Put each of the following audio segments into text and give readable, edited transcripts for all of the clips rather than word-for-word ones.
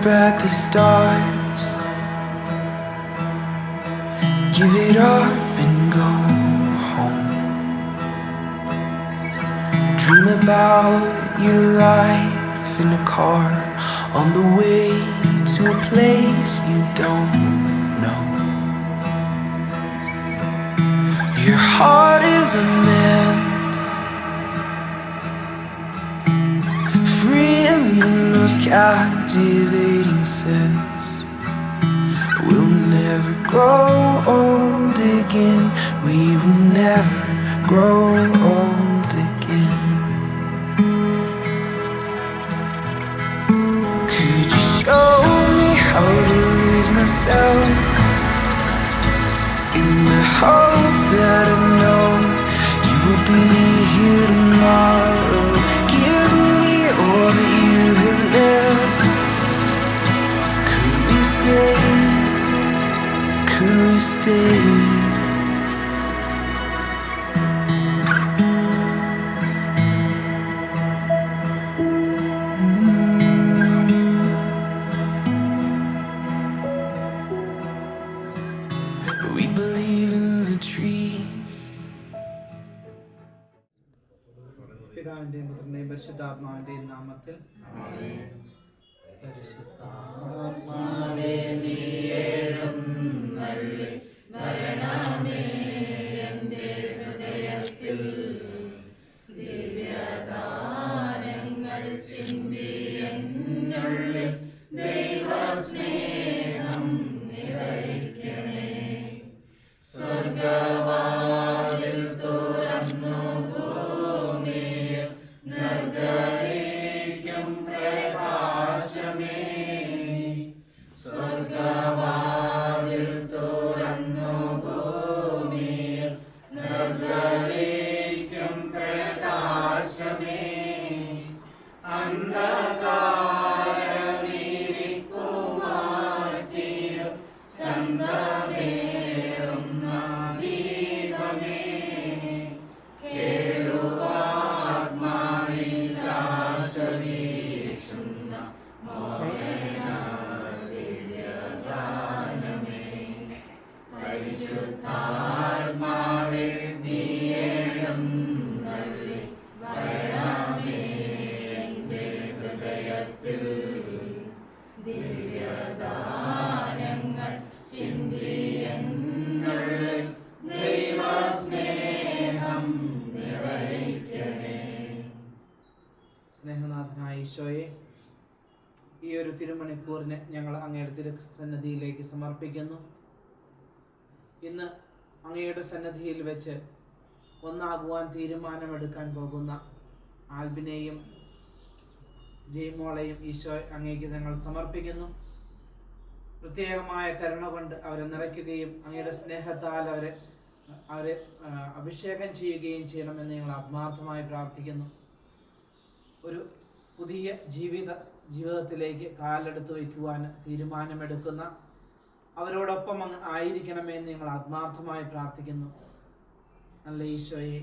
up at the stars, give it up and go home. Dream about your life in a car on the way to a place you don't know. Your heart is a mend, free in the most captivating sense. We'll never grow old again, we will never grow old again. Could you show me how to lose myself in the hope that I know you will be here tomorrow? Give me all that you have left. Could we stay? Could we stay? We believe in the trees. പിതാവിന്റെയും പുത്രന്റെയും പരിശുദ്ധാത്മാവിന്റെയും നാമത്തിൽ പരിശുദ്ധാത്മാവേ നീ എഴുന്നള്ളി വരണമേ എൻ്റെ ഹൃദയത്തിൽ ദിവ്യദാനങ്ങൾ ചിന്തി എന്നുള്ളിൽ ദൈവസ്നേഹം നിറയ്ക്കണേ. സ്വർഗവാതിൽ തുറന്നു ഭൂമിയിൽ നിർഗളിക്കും പ്രകാശമേ. സ്വർഗവാതിൽ തുറന്നു ഭൂമിയിൽ നിർഗളിക്കും പ്രകാശമേ. അന്ധകാരമിരിക്കുമാറ്റിടും സന്തമേറുന്ന ദീപമേ. കേഴുവാത്മാവിൽ ആശ വീശുന്ന മോഹന ദിവ്യഗാനമേ. പരിശുദ്ധാത്മാവേ നീ എഴുന്നള്ളി വരണമേ എൻ്റെ ഹൃദയത്തിൽ ദിവ്യദാനങ്ങൾ ചിന്തി എന്നുള്ളിൽ ദൈവസ്നേഹം നിറയ്ക്കണേ. സ്നേഹനാഥനായ ഈശോയെ, ഈ ഒരു തിരുമണിക്കൂറിനെ ഞങ്ങൾ അങ്ങയുടെ തിരുസന്നിധിയിലേക്ക് സമർപ്പിക്കുന്നു. ഇന്ന് അങ്ങയുടെ സന്നിധിയിൽ വെച്ച് ഒന്നാകുവാൻ തീരുമാനമെടുക്കാൻ പോകുന്ന ആൽബിനെയും ജയ്മോളെയും ഈശോ അങ്ങേക്ക് ഞങ്ങൾ സമർപ്പിക്കുന്നു. പ്രത്യേകമായ കരുണ കൊണ്ട് അവരെ നിറയ്ക്കുകയും അങ്ങയുടെ സ്നേഹത്താൽ അവരെ അഭിഷേകം ചെയ്യുകയും ചെയ്യണമെന്ന് ഞങ്ങൾ ആത്മാർത്ഥമായി പ്രാർത്ഥിക്കുന്നു. ഒരു പുതിയ ജീവിതത്തിലേക്ക് കാലെടുത്ത് വയ്ക്കുവാൻ തീരുമാനമെടുക്കുന്ന അവരോടൊപ്പം അങ്ങ് ആയിരിക്കണമേ എന്ന് ഞങ്ങൾ ആത്മാർത്ഥമായി പ്രാർത്ഥിക്കുന്നു. നല്ല ഈശോയെ,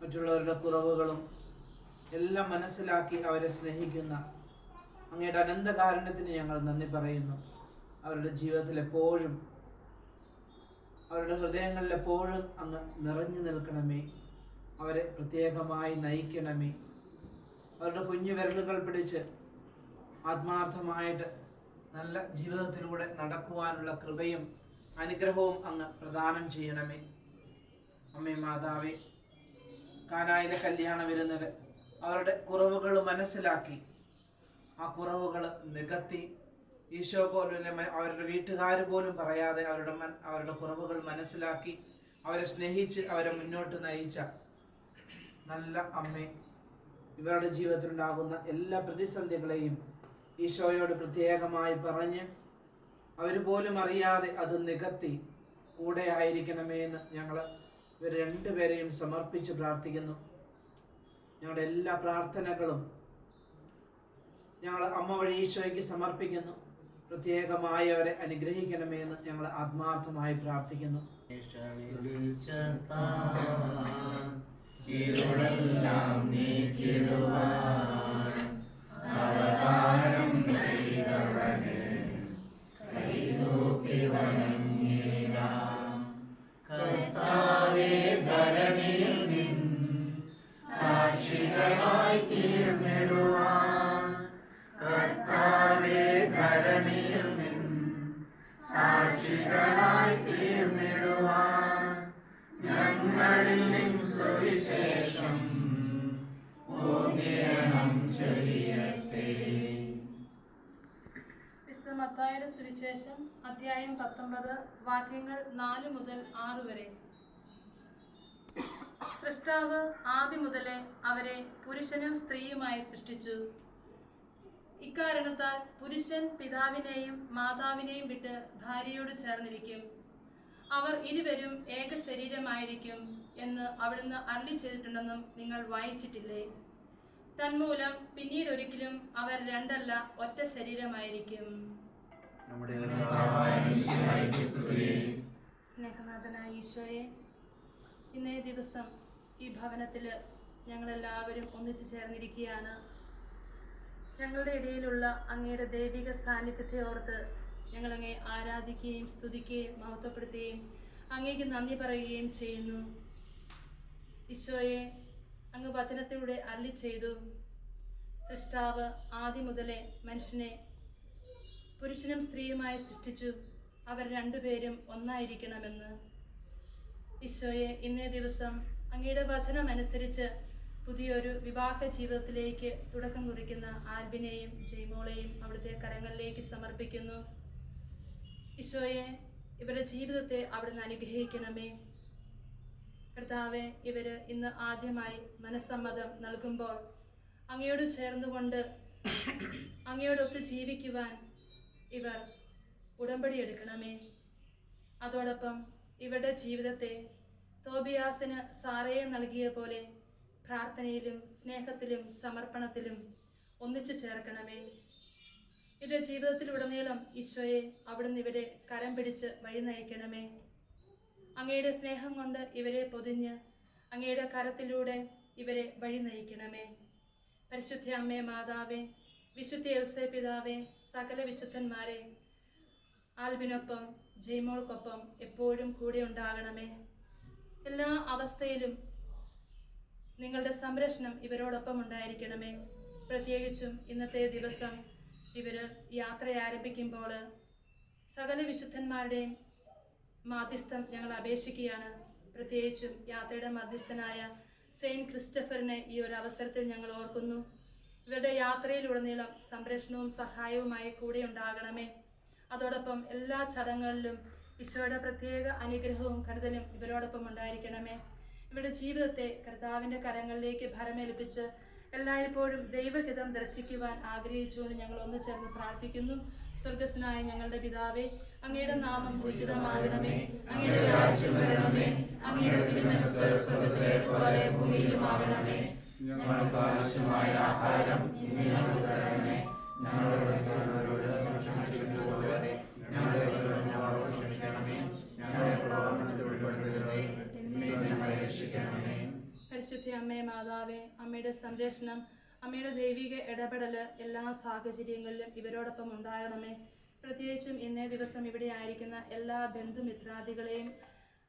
മറ്റുള്ളവരുടെ കുറവുകളും എല്ലാം മനസ്സിലാക്കി അവരെ സ്നേഹിക്കുന്ന അങ്ങയുടെ അനന്തകാരുണ്യത്തിന് ഞങ്ങൾ നന്ദി പറയുന്നു. അവരുടെ ജീവിതത്തിൽ എപ്പോഴും, അവരുടെ ഹൃദയങ്ങളിൽ എപ്പോഴും അങ്ങ് നിറഞ്ഞു നിൽക്കണമേ. അവരെ പ്രത്യേകമായി നയിക്കണമേ. അവരുടെ കുഞ്ഞു വിരലുകൾ പിടിച്ച് ആത്മാർത്ഥമായിട്ട് നല്ല ജീവിതത്തിലൂടെ നടക്കുവാനുള്ള കൃപയും അനുഗ്രഹവും അങ്ങ് പ്രദാനം ചെയ്യണമേ. അമ്മേ മാതാവേ, കാനായിലെ കല്യാണ വിരുന്നിൽ അവരുടെ കുറവുകൾ മനസ്സിലാക്കി ആ കുറവുകൾ നികത്തി ഈശോ പോലും അവരുടെ വീട്ടുകാർ പോലും പറയാതെ അവരുടെ കുറവുകൾ മനസ്സിലാക്കി അവരെ സ്നേഹിച്ച് അവരെ മുന്നോട്ട് നയിച്ച നല്ല അമ്മേ, ഇവരുടെ ജീവിതത്തിലുണ്ടാകുന്ന എല്ലാ പ്രതിസന്ധികളെയും ഈശോയോട് പ്രത്യേകമായി പറഞ്ഞ് അവർ പോലും അറിയാതെ അത് നികത്തി കൂടെ ആയിരിക്കണമേ എന്ന് ഞങ്ങൾ ഇവർ രണ്ടുപേരെയും സമർപ്പിച്ച് പ്രാർത്ഥിക്കുന്നു. ഞങ്ങളുടെ എല്ലാ പ്രാർത്ഥനകളും ഞങ്ങൾ അമ്മ വഴി ഈശോയ്ക്ക് സമർപ്പിക്കുന്നു. പ്രത്യേകമായി അവരെ അനുഗ്രഹിക്കണമേ എന്ന് ഞങ്ങൾ ആത്മാർത്ഥമായി പ്രാർത്ഥിക്കുന്നു. ഇരുളെല്ലാം നീക്കിടുവാൻ അവതാരം മത്തായിയുടെ സുവിശേഷം അധ്യായം 19 വാക്യങ്ങൾ 4 മുതൽ 6 വരെ. സൃഷ്ടാവ് ആദ്യം മുതലേ അവരെ പുരുഷനും സ്ത്രീയുമായി സൃഷ്ടിച്ചു. ഇക്കാരണത്താൽ പുരുഷൻ പിതാവിനെയും മാതാവിനെയും വിട്ട് ഭാര്യയോട് ചേർന്നിരിക്കും, അവർ ഇരുവരും ഏക ശരീരമായിരിക്കും എന്ന് അവിടുന്ന് അരുളി ചെയ്തിട്ടുണ്ടെന്നും നിങ്ങൾ വായിച്ചിട്ടില്ലേ? തന്മൂലം പിന്നീട് ഒരിക്കലും അവർ രണ്ടല്ല, ഒറ്റ ശരീരമായിരിക്കും. സ്നേഹനാഥനായ ഈശോയെ, ഇന്നേ ദിവസം ഈ ഭവനത്തിൽ ഞങ്ങളെല്ലാവരും ഒന്നിച്ചു ചേർന്നിരിക്കുകയാണ്. ഞങ്ങളുടെ ഇടയിലുള്ള അങ്ങയുടെ ദൈവിക സാന്നിധ്യത്തെ ഓർത്ത് ഞങ്ങളങ്ങേ ആരാധിക്കുകയും സ്തുതിക്കുകയും മഹത്വപ്പെടുത്തുകയും അങ്ങേക്ക് നന്ദി പറയുകയും ചെയ്യുന്നു. ഈശോയെ, അങ്ങ് വചനത്തിലൂടെ അരുളി ചെയ്തു, സൃഷ്ടാവ് ആദ്യം മുതലേ മനുഷ്യനെ പുരുഷനും സ്ത്രീയുമായി സൃഷ്ടിച്ചു, അവർ രണ്ടുപേരും ഒന്നായിരിക്കണമെന്ന്. ഈശോയെ, ഇന്നേ ദിവസം അങ്ങയുടെ വചനമനുസരിച്ച് പുതിയൊരു വിവാഹ ജീവിതത്തിലേക്ക് തുടക്കം കുറിക്കുന്ന ആൽബിനെയും ജയ്മോളെയും അവിടുത്തെ കരങ്ങളിലേക്ക് സമർപ്പിക്കുന്നു. ഈശോയെ, ഇവരുടെ ജീവിതത്തെ അവിടുന്ന് അനുഗ്രഹിക്കണമേ. കർത്താവെ, ഇവർ ഇന്ന് ആദ്യമായി മനസ്സമ്മതം നൽകുമ്പോൾ അങ്ങയോട് ചേർന്നുകൊണ്ട് അങ്ങയോടൊത്ത് ജീവിക്കുവാൻ ഇവർ ഉടമ്പടി എടുക്കണമേ. അതോടൊപ്പം ഇവരുടെ ജീവിതത്തെ തോബിയാസിന് സാറയെ നൽകിയ പോലെ പ്രാർത്ഥനയിലും സ്നേഹത്തിലും സമർപ്പണത്തിലും ഒന്നിച്ചു ചേർക്കണമേ. ഇവരുടെ ജീവിതത്തിലുടനീളം ഈശോയെ അവിടുന്ന് ഇവരെ കരം പിടിച്ച് വഴി നയിക്കണമേ. അങ്ങയുടെ സ്നേഹം കൊണ്ട് ഇവരെ പൊതിഞ്ഞ് അങ്ങയുടെ കരത്തിലൂടെ ഇവരെ വഴി നയിക്കണമേ. പരിശുദ്ധ അമ്മേ മാതാവേ, വിശുദ്ധ ഔസേ പിതാവേ, സകല വിശുദ്ധന്മാരെ, ആൽബിനൊപ്പം ജയ്മോൾക്കൊപ്പം എപ്പോഴും കൂടെ ഉണ്ടാകണമേ. എല്ലാ അവസ്ഥയിലും നിങ്ങളുടെ സംരക്ഷണം ഇവരോടൊപ്പം ഉണ്ടായിരിക്കണമേ. പ്രത്യേകിച്ചും ഇന്നത്തെ ദിവസം ഇവർ യാത്ര ആരംഭിക്കുമ്പോൾ സകല വിശുദ്ധന്മാരുടെയും മാധ്യസ്ഥം ഞങ്ങൾ അപേക്ഷിക്കുകയാണ്. പ്രത്യേകിച്ചും യാത്രയുടെ മധ്യസ്ഥനായ സെയിൻറ്റ് ക്രിസ്റ്റഫറിനെ ഈ ഒരു അവസരത്തിൽ ഞങ്ങൾ ഓർക്കുന്നു. ഇവരുടെ യാത്രയിലുടനീളം സംരക്ഷണവും സഹായവുമായി കൂടെ ഉണ്ടാകണമേ. അതോടൊപ്പം എല്ലാ ചടങ്ങുകളിലും ഈശോയുടെ പ്രത്യേക അനുഗ്രഹവും കരുതലും ഇവരോടൊപ്പം ഉണ്ടായിരിക്കണമേ. ഇവരുടെ ജീവിതത്തെ കർത്താവിൻ്റെ കരങ്ങളിലേക്ക് ഭരമേൽപ്പിച്ച് എല്ലായ്പ്പോഴും ദൈവഹിതം ദർശിക്കുവാൻ ആഗ്രഹിച്ചുകൊണ്ട് ഞങ്ങൾ ഒന്നു ചേർന്ന് പ്രാർത്ഥിക്കുന്നു. സ്വർഗസ്നായ ഞങ്ങളുടെ പിതാവേ, അങ്ങയുടെ നാമം ഉചിതമാകണമേ, അങ്ങയുടെ രാജ്യം വരണമേ, അങ്ങയുടെ തിരുമനസ്സ് സ്വർഗ്ഗത്തിലെ പോലെ ഭൂമിയിലുമാകണമേ. ഞങ്ങൾക്ക് ആവശ്യമായ ആഹാരം ഇന്ന് ഞങ്ങൾക്ക് തരണമേ. ഞങ്ങളുടെ പരിശുദ്ധ അമ്മേ മാതാവേ, അമ്മയുടെ സംരക്ഷണം, അമ്മയുടെ ദൈവിക ഇടപെടൽ എല്ലാ സാഹചര്യങ്ങളിലും ഇവരോടൊപ്പം ഉണ്ടാകണമേ. പ്രത്യേകിച്ചും ഇന്നേ ദിവസം ഇവിടെ ആയിരിക്കുന്ന എല്ലാ ബന്ധുമിത്രാദികളെയും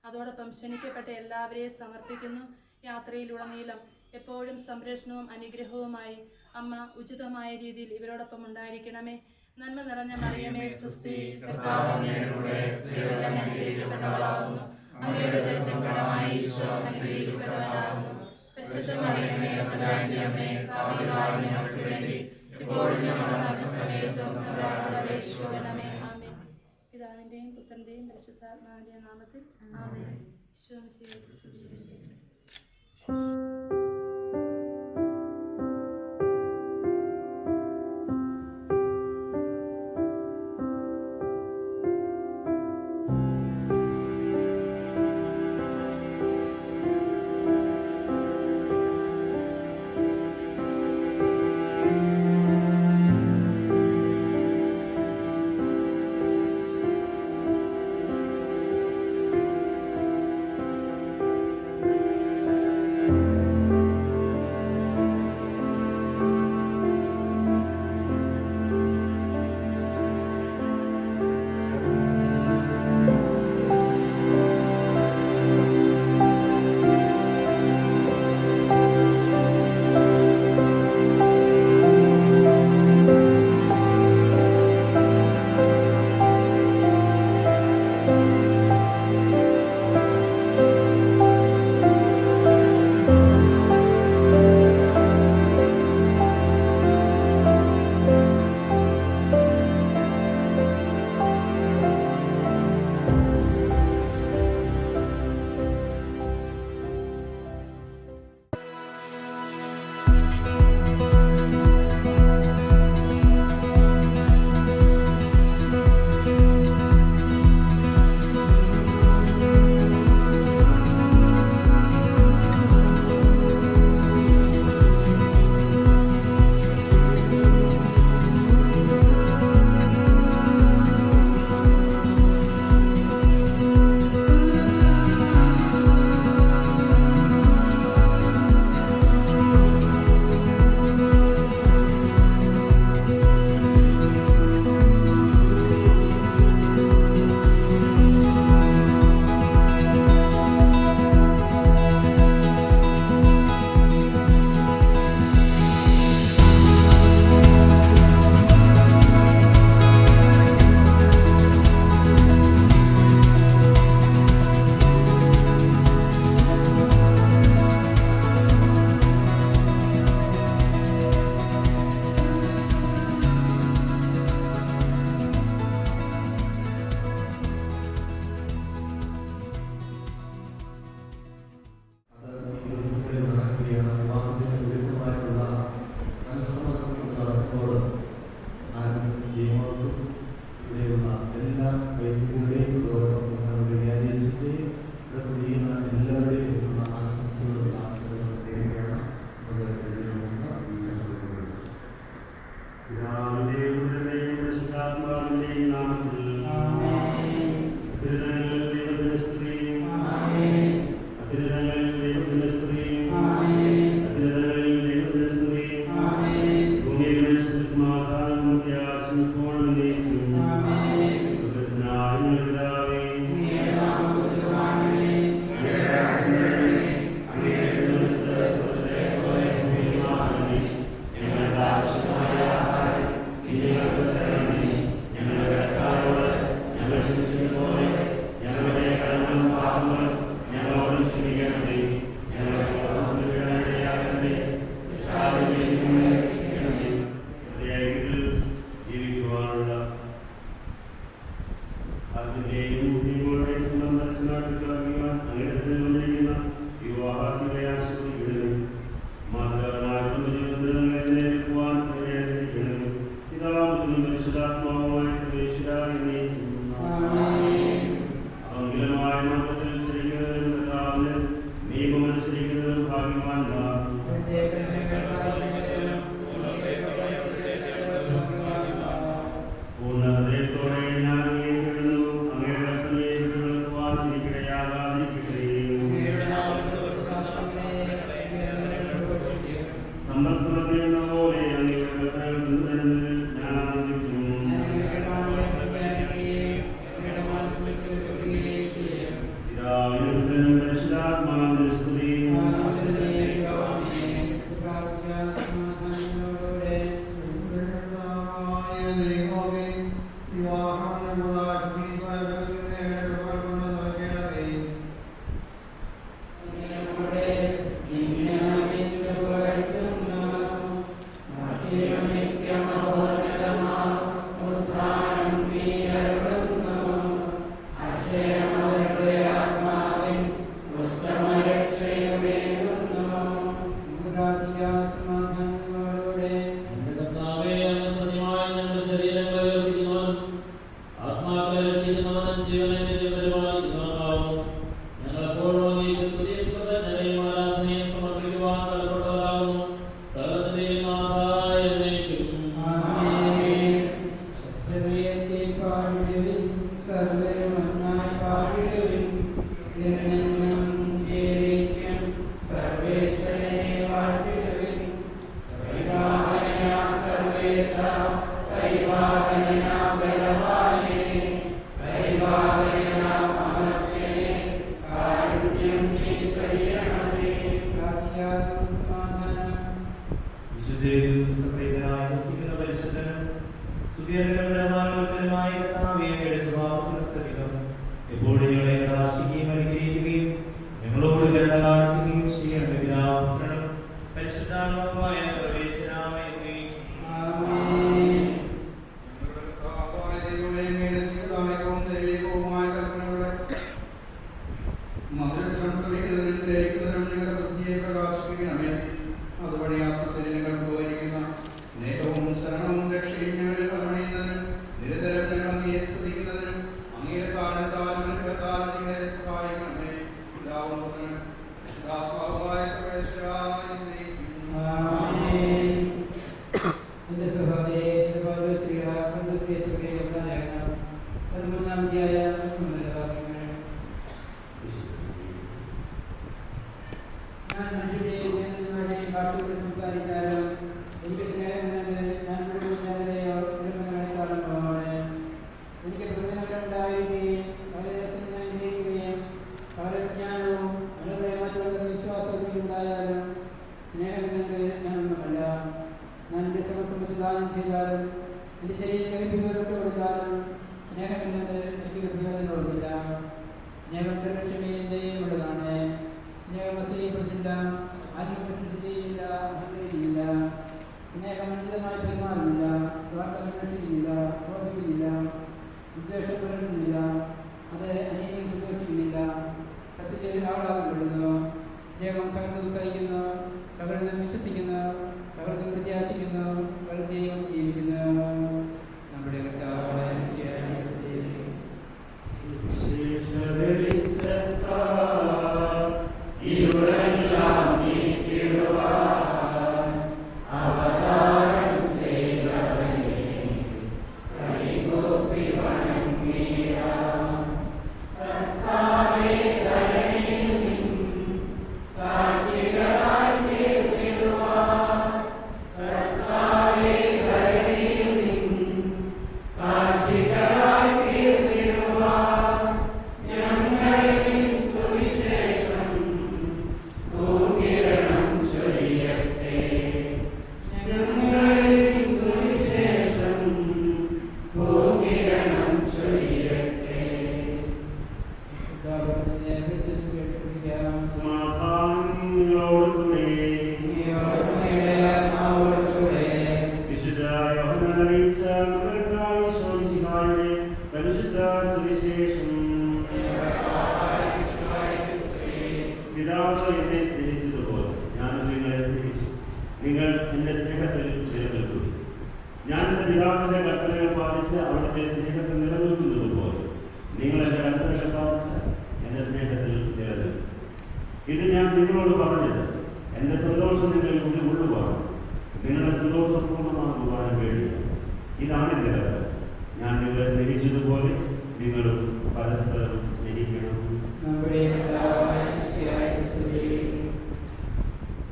അതോടൊപ്പം ക്ഷണിക്കപ്പെട്ട എല്ലാവരെയും സമർപ്പിക്കുന്നു. യാത്രയിലുടനീളം എപ്പോഴും സംരക്ഷണവും അനുഗ്രഹവുമായി അമ്മ ഉചിതമായ രീതിയിൽ ഇവരോടൊപ്പം ഉണ്ടായിരിക്കണമേ. നന്മ നിറഞ്ഞ മറിയമേ സുസ്തി, കർത്താവ് അങ്ങയോടുകൂടെ സ്ത്രീകളെല്ലാം അനുഗ്രഹിക്കപ്പെട്ടവളാകുന്നു, അങ്ങയുടെ ഉദരത്തിൻ ഫലമായി ഈശോ അനുഗ്രഹിക്കപ്പെട്ടവനാകുന്നു. പരിശുദ്ധ മറിയമേ തമ്പുരാന്റെ അമ്മേ, പാപികളായ ഞങ്ങൾക്ക് വേണ്ടി ഇപ്പോഴും ഞങ്ങളുടെ മരണസമയത്തും ഞങ്ങളോട് അപേക്ഷിക്കണമേ. ആമേൻ. പിതാവിന്റെയും പുത്രന്റെയും പരിശുദ്ധാത്മാവിന്റെയും നാമത്തിൽ ആമേൻ. ഈശോ മിശിഹായ്ക്ക് സ്തുതിയായിരിക്കട്ടെ.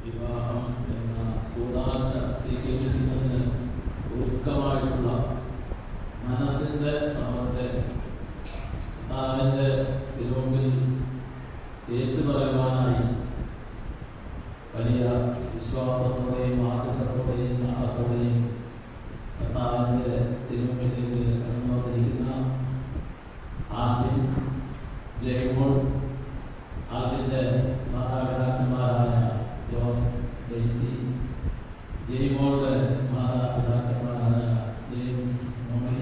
വിവാഹം എന്ന സ്വീകരിക്കുന്നതിന് ഒരുക്കമായിട്ടുള്ള മനസ്സിന്റെ സമത്തെ കർത്താവിന്റെ തിരുമുമ്പിൽ ഏറ്റുപറയുവാനായി വലിയ വിശ്വാസത്തോടെയും ആഗ്രഹത്തോടെയും നാളത്തോടെയും കർത്താവിന്റെ തിരുമുമ്പിലേക്ക് കടന്നു വന്നിരിക്കുന്ന ആൽബിൻ, ജയ്മോൾ, ആൽബിന്റെ മാതാപിതാക്കന്മാരായ ജോസ്, ഡെയ്സി, ജയ്മോളുടെ മാതാപിതാക്കന്മാരായ ജെയിംസ്, മോണി,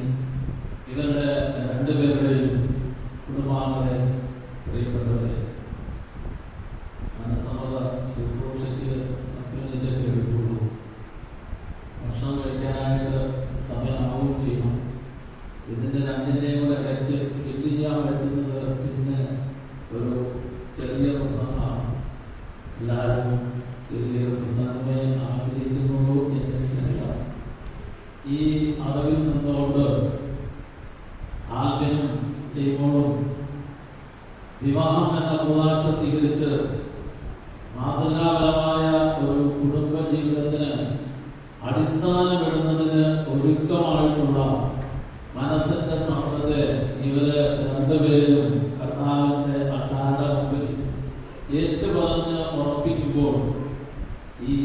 ഇവരുടെ രണ്ടുപേരുടെയും കുടുംബാംഗങ്ങളെ, പ്രിയപ്പെട്ടവരെ, മനസ്സമ്മത ശുശ്രൂഷയ്ക്ക് അത്യുന്നതിലേക്ക് എടുക്കുള്ളൂ. ഭക്ഷണം കഴിക്കാനായിട്ട് സമയമാവുകയും ചെയ്യണം. ഇതിൻ്റെ രണ്ടിൻ്റെയും കൂടെ ഇടയ്ക്ക് ഫില്ല് ചെയ്യാൻ പറ്റുന്നത് പിന്നെ ഒരു ചെറിയ പ്രസംഗമാണ്. എല്ലാവരും ചെറിയൊരു പ്രസംഗമേ ആഗ്രഹിക്കുന്നുള്ളൂ എന്നെനിക്കറിയാം. ഈ അറിവിൽ നിന്നുകൊണ്ട് ആൽബിനും ജയ്മോളും വിവാഹം എന്ന കൂതാശ സ്വീകരിച്ച് മാതൃകാപരമായ ഒരു കുടുംബ ജീവിതത്തിന് അടിസ്ഥാനമിടുന്നതിന് ഒരുക്കമായിട്ടുള്ള മനസ്സിന്റെ സമ്മതത്തെ ഇവര് രണ്ടുപേരും കർത്താവിന്റെ അത്താഴ മുമ്പിൽ ഏറ്റുപറഞ്ഞ് ഉറപ്പിക്കുമ്പോൾ ഈ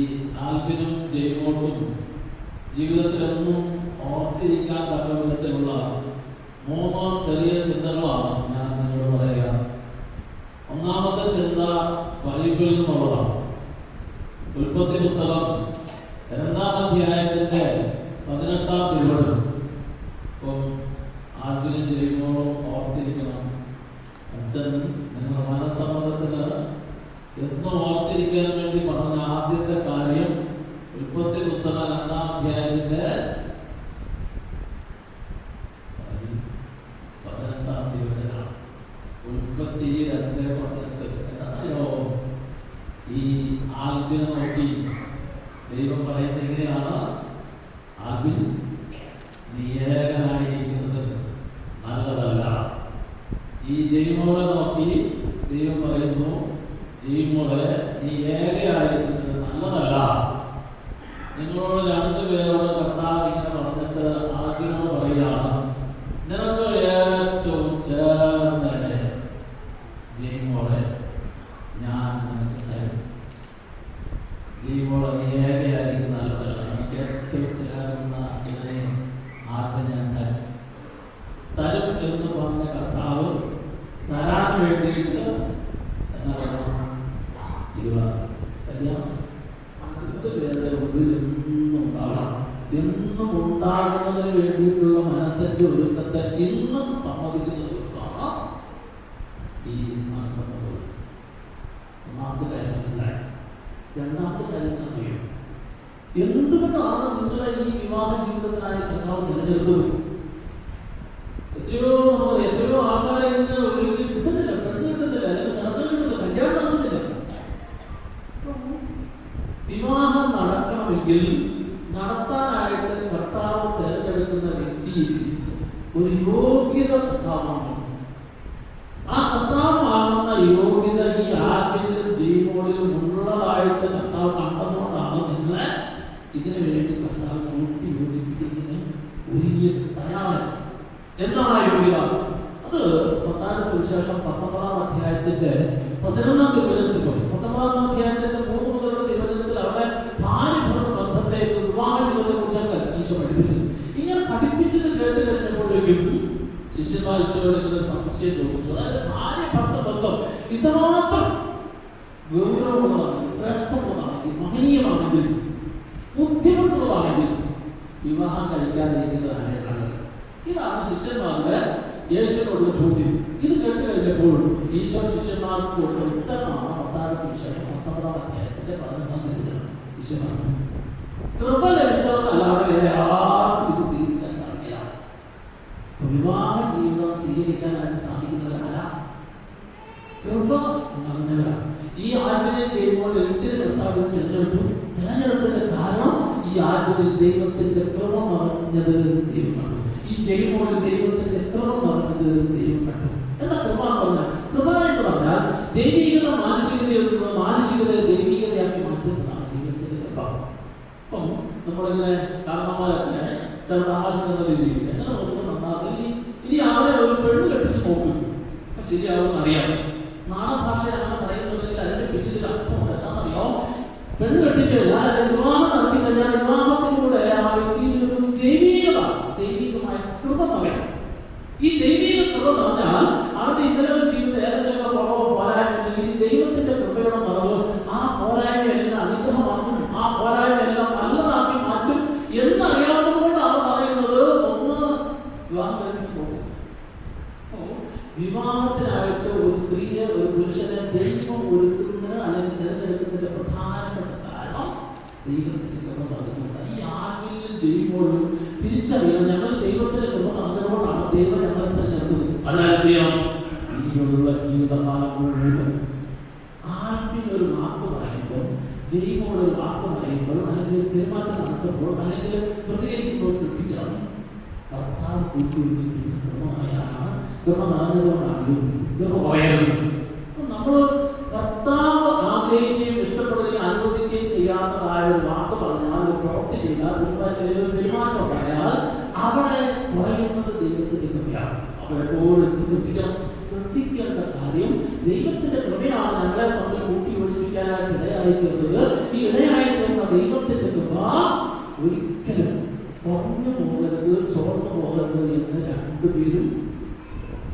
ആൽബിനും ജയ്മോളും ജീവിതത്തിലൊന്നും ഓർത്തിരിക്കാൻ തക്ക വിധത്തിലുള്ള 3 ചെറിയ ചിന്തകളാണ് ഞാൻ നിങ്ങളോട് പറയുക. ഒന്നാമത്തെ ചിന്ത ബൈബിളിൽ നിന്നുള്ളതാണ്. ഉൽപ്പത്തി പുസ്തകം 2-ാം അധ്യായത്തിന്റെ 18-ാം തിരുവചനം. അപ്പം ആൽബിനും ജയ്മോളും ഓർത്തിരിക്കണം. അച്ഛൻ നിങ്ങളുടെ മനസ്സമ്മതത്തിന് എന്നും ഓർത്തിരിക്കാൻ വേണ്ടി പറഞ്ഞ ആദ്യത്തെ കാര്യം ഉൽപ്പത്തി പുസ്തകം 2-ാം അധ്യായത്തിന്റെ 18-ാം തിരുവചനമാണ്. ഉൽപ്പത്തി 2:18. എന്നാലോ ഈ ആൽബിനെ നോക്കി ദൈവം പറയുന്നത് എങ്ങനെയാണ്? ആൽബിൻ, നീ ഏകനായിരിക്കുന്നത് നല്ലതല്ല. ഈ ജയ്മോളെ നോക്കി ദൈവം പറയുന്നു, ജയ്മോളെ, നീ ഏകയായിരിക്കുന്നത് നല്ലതല്ല. നിങ്ങളോട് രണ്ടുപേരോട് കർത്താവ് ഇങ്ങനെ പറഞ്ഞിട്ട് ആദ്യമോട് പറയുകയാണ്, നിനക്ക് ഏറ്റവും ചേർന്നടെ ജയ്മോളെ ഞാൻ നിനക്ക് തരും. ജയ്മോളെ, നീ ഏകയായിരിക്കുന്ന നല്ലതല്ല. നിനക്ക് ഏറ്റവും ചേർന്ന ഇടയെ ആദ്യം ഞാൻ തരും എന്ന് പറഞ്ഞ കർത്താവ് തരാൻ വേണ്ടിയിട്ട് എന്നാ രണ്ടുപേരുടെ ഉള്ളിൽ എന്നും ഉണ്ടാകണം. എന്നും ഉണ്ടാകുന്നതിന് വേണ്ടിയിട്ടുള്ള മനസ്സിന്റെ ഒരുക്കത്തെ ഇന്നും സമ്മതിക്കുന്ന ദിവസമാണ് ഈ മനസ്സമ്മത ദിവസം. ഒന്നാമത്തെ കാര്യം മനസ്സിലായി. രണ്ടാമത്തെ കാര്യം അറിയും, എന്തുകൊണ്ടാണ് നിങ്ങളെ ഈ വിവാഹ ജീവിതത്തിനായി കർത്താവ് തിരഞ്ഞെടുത്തത്? എത്രയോ ആൾക്കാരെ കിട്ടുന്നില്ല, പെണ്ണ് കിട്ടുന്നില്ല, അല്ലെങ്കിൽ ചന്ദ്രൻ കിട്ടുന്നില്ല, കല്യാണം നടത്തുന്നില്ല. വിവാഹം നടക്കണമെങ്കിൽ നടത്താനായിട്ട് കർത്താവ് തിരഞ്ഞെടുക്കുന്ന വ്യക്തിയിൽ ഒരു യോഗ്യത കർത്താവാണ്. ആ കർത്താവാണെന്ന യോഗ്യത ഈ ആൽബിനിലും ജയ്മോളിലും ഉള്ളതായിട്ട് കർത്താവ് കണ്ടതുകൊണ്ടാണ് നിങ്ങളെ ഇതിനു വേണ്ടി കർത്താവ് കൂട്ടി യോജിപ്പിക്കുന്നതിന് ഒരുങ്ങിയ തയ്യാറായി. എന്താണ് ആ യോഗ്യത? അത് മത്തായിയുടെ സുവിശേഷം 19-ാം അധ്യായത്തിന്റെ 11-ാം തിരുവചനത്തിൽ പറയും. 19-ാം അധ്യായത്തിന്റെ 3 മുതലുള്ള തിരുവചനത്തിൽ അവിടെ ഭാര്യ-ഭർത്തൃ ബന്ധത്തെ, വിവാഹ ജീവിതത്തെ കുറിച്ചൊക്കെ ഈശോ പഠിപ്പിച്ചു. ഇങ്ങനെ പഠിപ്പിച്ചത് കേട്ട് കഴിഞ്ഞപ്പോഴേക്കും ശിഷ്യന്മാർ ഈശോയോട് ഇങ്ങനെ സംശയം ചോദിച്ചു. അതായത് ഭാര്യ-ഭർത്തൃ ബന്ധം ഇത്രമാത്രം ഗൗരവമുള്ളതാണെങ്കിൽ, ശ്രേഷ്ഠമുള്ളതാണെങ്കിൽ, മഹനീയമാണെങ്കിൽ, ബുദ്ധിമുട്ടുള്ളതാണെങ്കിൽ വിവാഹം കഴിക്കാതിരിക്കുന്നതാണ് നല്ലത്. ഇതാണ് ശിഷ്യന്മാരുടെ യേശുവിനോടുള്ള ചോദ്യം. ഇത് കേട്ട് കഴിഞ്ഞപ്പോൾ ഈശോ ശിഷ്യന്മാർക്ക് കൊടുത്ത ഉത്തരമാണ് മത്തായിയുടെ സുവിശേഷം 19-ാം അധ്യായത്തിന്റെ 11-ാം തിരുവചനം. ഈശോ പറഞ്ഞു, കൃപ ലഭിച്ചവർക്കല്ലാതെ വേറെ ആർക്കും ഇത് സ്വീകരിക്കാൻ സാധിക്കില്ല. വിവാഹ ജീവിതം സ്വീകരിക്കാനായിട്ട് സാധിക്കുന്നവരല്ല, കൃപ നിറഞ്ഞവരാണ്. ഈ ആൽബിനെ ചെയ്യുമ്പോൾ എന്തിന് കർത്താവ് തിരഞ്ഞെടുത്തു? തിരഞ്ഞെടുത്തതിന്റെ കാരണം ഈ ആൽബിനിൽ ദൈവത്തിന്റെ കൃപ നിറഞ്ഞത് ദൈവം കണ്ടു. ഈ ജയ്മോളിൽ ദൈവത്തിന്റെ കൃപ നിറഞ്ഞത് ദൈവം കണ്ടു. എന്താ കൃപ എന്ന് പറഞ്ഞാൽ? കൃപ എന്ന് പറഞ്ഞാൽ ദൈവികത മാനുഷികതയെ ദൈവികതയാക്കി മാറ്റുന്നതാണ് ദൈവത്തിന്റെ കൃപ. അപ്പം നമ്മളിങ്ങനെ കാരണന്മാരൊക്കെ ചില താമസിക്കുന്ന രീതിയിൽ എങ്ങനെ നോക്കും നന്നാക്കി ഇനി അവരെ ഒരു പെണ്ണ് കെട്ടിച്ച് നോക്കും ശരിയാവുമെന്ന് അറിയാം. നാടൻ ഭാഷ അങ്ങനെ പറയുന്നുണ്ടെങ്കിൽ അതിന്റെ പിന്നിൽ അർത്ഥമുണ്ട്. എന്താണെന്നറിയോ? പെണ്ണ് കെട്ടിച്ചു കഴിഞ്ഞാൽ വിവാഹം നടത്തി കഴിഞ്ഞാൽ വിവാഹത്തിലൂടെ ആ വ്യക്തിയിൽ ഒരു ദൈവികമായ കൃപ പറയാം. ഈ ദൈവിക കൃപ പറഞ്ഞാൽ അവരുടെ ഇന്നലെ ജീവിതത്തിൽ ഏതെങ്കിലും കുറവോ പോരായ്മ ഈ ദൈവത്തിന്റെ കൃപയുടെ നിറവ് ആ പോരായ്മയെല്ലാം അനുഗ്രഹമാക്കും, ആ പോരായ്മയെല്ലാം നല്ലതാക്കി മാറ്റും എന്നറിയാവുന്നത് കൊണ്ടാണ് പറയുന്നത് ഒന്ന് വിവാഹം കഴിപ്പിച്ചു പോകും. വിവാഹത്തിനായിട്ട് ഒരു സ്ത്രീയെ ഒരു പുരുഷനെ ദൈവം ഒരുക്കുന്ന അല്ലെങ്കിൽ തിരഞ്ഞെടുക്കുന്നതിന്റെ പ്രധാനപ്പെട്ട കാരണം ദൈവത്തിന്റെ കൃപ തന്നുകൊണ്ട്. ഈ ആത്മീയം ചെയ്യുമ്പോഴും തിരിച്ചറിയാൻ ഞങ്ങൾ ദൈവത്തിന്റെ കൃപ തന്നതുകൊണ്ടാണ് ദൈവം ഞങ്ങളെ തിരഞ്ഞെടുത്തത്. അതിനാൽ ഇനിയുള്ള ജീവിതകാലം മുഴുവൻ ആത്മീയ ഒരു വാക്ക് പറയുമ്പോൾ, ജൈവമുള്ള ഒരു വാക്ക് പറയുമ്പോൾ, അല്ലെങ്കിൽ പെരുമാറ്റം നടത്തുമ്പോൾ, അല്ലെങ്കിൽ പ്രതികരിക്കുമ്പോൾ ശ്രദ്ധിക്കണം. കർത്താവ് കൂട്ടിവെച്ചിട്ട് ക്രമമായാണ് നമ്മൾ കർത്താവ് ആഗ്രഹിക്കുകയും ഇഷ്ടപ്പെടുകയും അനുവദിക്കുകയും ചെയ്യാത്തതായ ഒരു വാക്ക് പറഞ്ഞാൽ, ഒരു പ്രവൃത്തി ചെയ്താൽ, പെരുമാറ്റം ഉണ്ടായാൽ അവിടെ പറയുന്നത് ദൈവത്തിന്റെ കൃപയാണ്. അപ്പോൾ എപ്പോഴും ശ്രദ്ധിക്കേണ്ട കാര്യം ദൈവത്തിന്റെ കൃപയാണ് ഞങ്ങളെ തമ്മിൽ കൂട്ടി യോജിപ്പിക്കാനായിട്ട് ഇടയായിത്തീർന്നത്. ഈ ഇടയായിത്തീർന്ന ദൈവത്തിന്റെ കൃപ ഒരിക്കലും കുറഞ്ഞു പോകരുത്, ചോർന്നു പോകരുത് എന്ന് രണ്ടുപേരും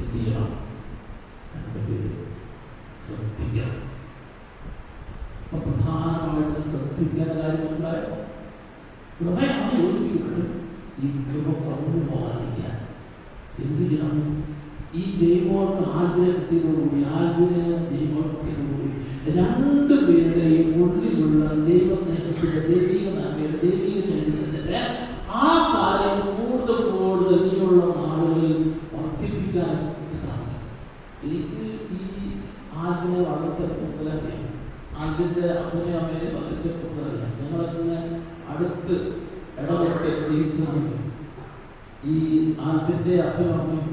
എന്ത് ചെയ്യണം? രണ്ടുപേരും ശ്രദ്ധിക്കണം. അപ്പൊ പ്രധാനമായിട്ട് ശ്രദ്ധിക്കേണ്ട കാര്യം എന്തായോ? കൃപയാണ് യോജിപ്പിക്കുന്നത്. ഈ കൃപ കുറഞ്ഞു പോകാതിരിക്കാൻ എന്ത് ചെയ്യണം? ഈ ദൈവോട്ട് ആഗ്രഹത്തിനോടുകൂടി ദൈവോട്ടോടുകൂടി രണ്ടുപേരുടെയും ഉള്ളിലുള്ള ദൈവസ്നേഹത്തിന്റെ ദൈവിക നന്മയുടെ ദൈവിക ചൈതന്യത്തിന്റെ ആ കാര്യം കൂടുതൽ കൂടുതൽ ഇനിയുള്ള നാളുകളിൽ വർദ്ധിപ്പിക്കാൻ സാധിക്കും. എനിക്ക് ഈ ആദ്യമേ വളരെ ചെറുപ്പത്തിലറിയാം, ആദ്യത്തെ അപ്പനെ അമ്മയെ വളരെ ചെറുപ്പത്തിലറിയാം. ഞങ്ങളങ്ങനെ അടുത്ത് ഇടപെട്ട് ജീവിച്ചു. ഈ ആദ്യത്തെ അപ്പനും അമ്മയും